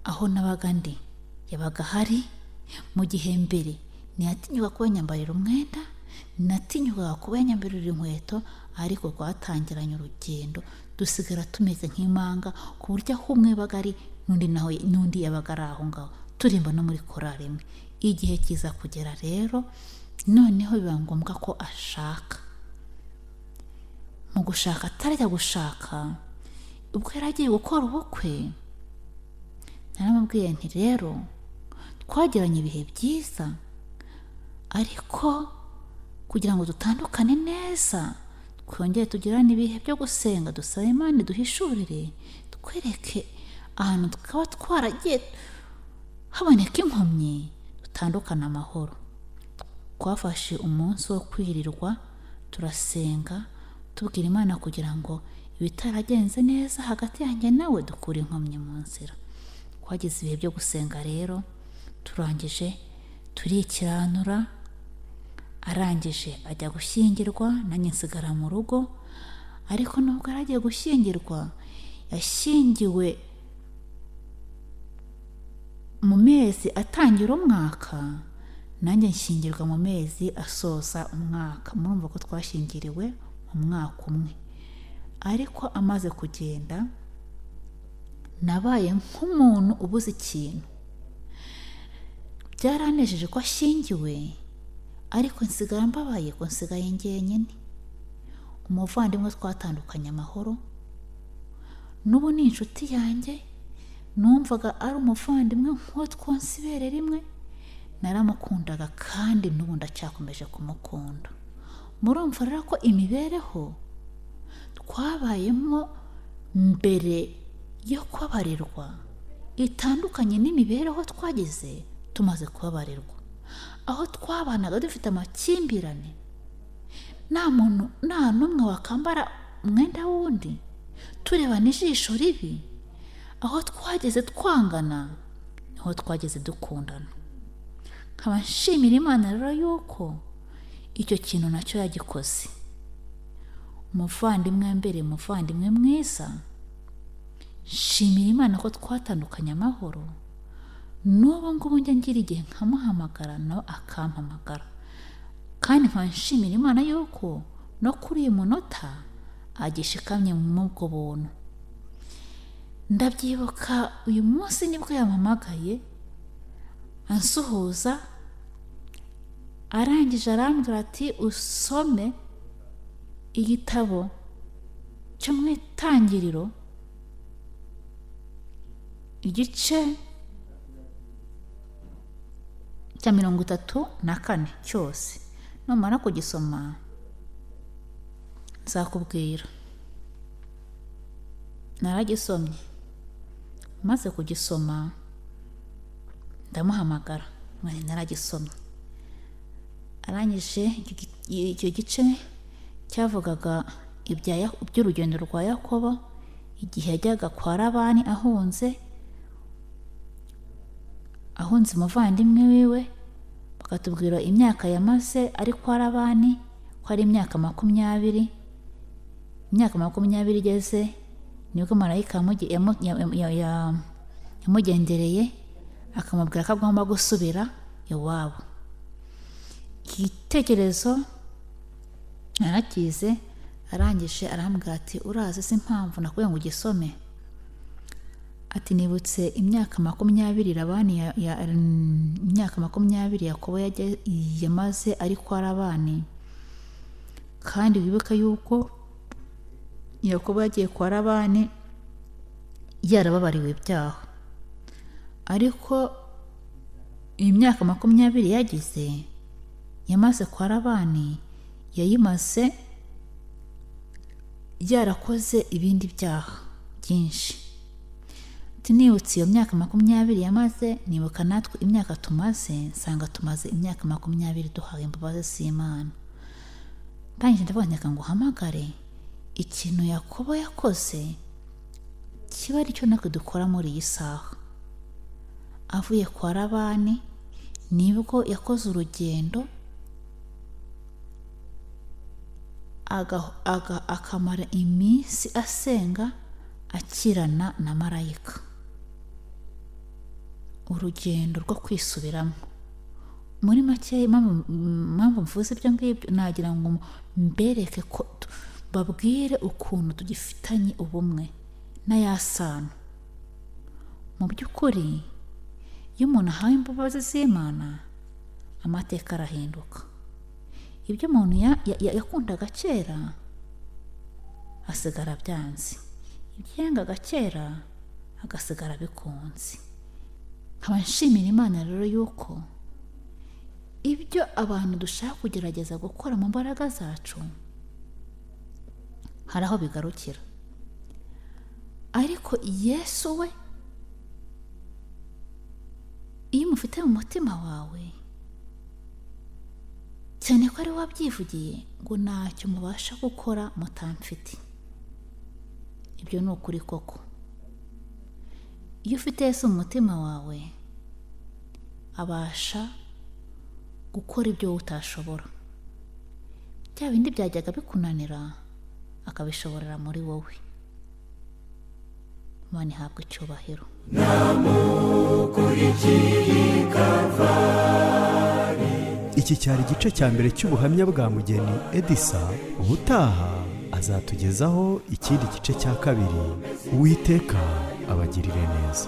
aho nabaga ndi yabaga hari. Mu gihe mbere ntiyatinyuka kuba yanyambarira umwenda, natinyuka kuba yanyambarira inkweto, ariko twatangiranye urugendo dusigara tumeze nk'impanga, ku buryo aho umwe yabaga ari n'undi yabaga ari aho ngaho, turimba no muri korari imwe. Igihe kiza kugera rero, noneho biba ngombwa ko ashaka. Mu gushaka atarajya gushaka, ubwo yari agiye gukora ubukwe, naramubwiye nti rero twagiranye ibihe byiza, ariko kugira ngo dutandukane neza, twongere tugirane ibihe byo gusenga, dusaba Imana iduhishurire, twereke ahantu tukaba twaragiye haboneka inkomyi, dutandukane amahoro. Twafashe umunsi wo kwirirwa turasenga, tubwira Imana kugira ngo ibitaragenze neza hagati yanjye nawe dukure inkomyi mu nzira. Twagize ibihe byo gusenga rero, turangije turikiranura. Arangije ajya gushyingirwa, nanjye nsigara mu rugo. Ariko nubwo aragiye gushyingirwa, yashyingiwe mu mezi atangira umwaka, nanjye nshyingirwa mu mezi asoza umwaka. Murumva ko twashyingiriwe mu mwaka umwe. Ariko amaze kugenda, nabaye nk'umuntu ubuze ikintu. Byaranejeje ko ashyingiwe, ariko nsigara mbabaye ko nsigaye njyenyine. Umuvandimwe twatandukanye amahoro, n'ubu ni inshuti yanjye, numvaga ari umuvandimwe nk'uwo twonsa ibere rimwe. Naramukundaga kandi n'ubu ndacyakomeje kumukunda. Murumva rero ko imibereho twabayemo mbere yo kubabarirwa itandukanye n'imibereho twagize tumaze kubabarirwa. Aho twabanaga dufite amakimbirane, nta n'umwe wakambara umwenda wundi, turebana ijisho ribi. Aho twageze twangana, niho twageze dukundana. Nkaba nshimira Imana rero yuko icyo kintu nacyo yagikoze. Umuvandimwe mbere, umuvandimwe mwiza. Nshimira Imana ko twatandukanye amahoro. N'ubu ngubu njya ngira igihe nkamuhamagara nawe akampamagara. Kandi nkaba nshimira Imana yuko no kuri uyu munota agishikamye mu bwo buntu. Ndabyibuka uyu munsi nibwo yampamagaye ansuhuza, arangije arambwira ati usome igitabo cyo mu Itangiriro igice cya 34 cyose. Numara kugisoma nzakubwira. Naragisomye, maze kugisoma ndamuhamagara, mwene naragisomye. Arangije icyo gice cyavugaga iby'urugendo rwa Yakobo igihe yajyaga kwa Labani ahunze umuvandimwe wiwe. Bakatubwira imyaka yamaze ari kwa Labani ko ari imyaka 20. Imyaka 20 igeze nibwo marayika yamugendereye akamubwira ko agomba gusubira iwabo. Igitekerezo narakize. Arangije arambwira ati urazi se impamvu nakubwiye ngo ugisome? Ati nibutse imyaka 20 Labani imyaka 20 Yakobo yamaze ari kwa Labani, kandi wibuka yuko Yakobo yagiye kwa Labani yarababariwe ibyaha, ariko imyaka 20 yagize yamaze kwa Labani yayimaze yarakoze ibindi byaha byinshi. Nibutse iyo myaka 20 yamaze, nibuka natwe imyaka tumaze, nsanga tumaze imyaka 20 duhawe imbabazi z'Imana. Ndangije ndavuga ngo uhamagare ikintu Yakobo yakoze kiba ari cyo natwe dukora muri iyi saha. Avuye kwa Labani nibwo yakoze urugendo akamara iminsi asenga akirana na marayika. Urugendo rwo kwisubiramo. Muri make impamvu mvuze ibyo ngibyo nagira ngo mbereke ko babwire ukuntu tugifitanye ubumwe na yasano. Mu by'ukuri iyo umuntu ahawe imbabazi z'Imana amateka arahinduka. Ibyo umuntu yakundaga kera asigara byanze, ibyo yangaga kera agasigara bikunze. Nkaba nshimira Imana rero yuko ibyo abantu dushaka kugerageza gukora mu mbaraga zacu hari aho bigarukira, ariko Yesu we iyo umufite mu mutima wawe, cyane ko ari wabyivugiye ngo ntacyo mubasha gukora mutamfite. Ibyo ni ukuri koko. Iyo ufite Yesu mu mutima wawe abasha gukora ibyo utashobora. Bya bindi byajyaga bikunanira akabishoborera muri wowe. Imana ihabwe icyubahiro. Iki cyari igice cya mbere cy'ubuhamya bwa Mugeni Edisa. Ubutaha azatugezaho ikindi gice cya kabiri. Uwiteka abagirire neza.